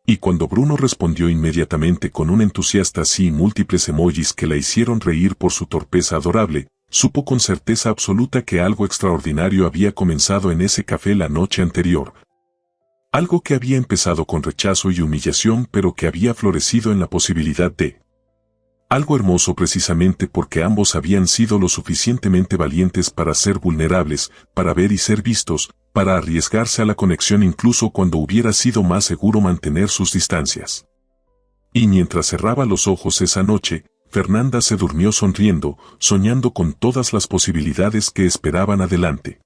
Y cuando Bruno respondió inmediatamente con un entusiasta sí y múltiples emojis que la hicieron reír por su torpeza adorable, supo con certeza absoluta que algo extraordinario había comenzado en ese café la noche anterior. Algo que había empezado con rechazo y humillación pero que había florecido en la posibilidad de algo hermoso precisamente porque ambos habían sido lo suficientemente valientes para ser vulnerables, para ver y ser vistos, para arriesgarse a la conexión incluso cuando hubiera sido más seguro mantener sus distancias. Y mientras cerraba los ojos esa noche, Fernanda se durmió sonriendo, soñando con todas las posibilidades que esperaban adelante.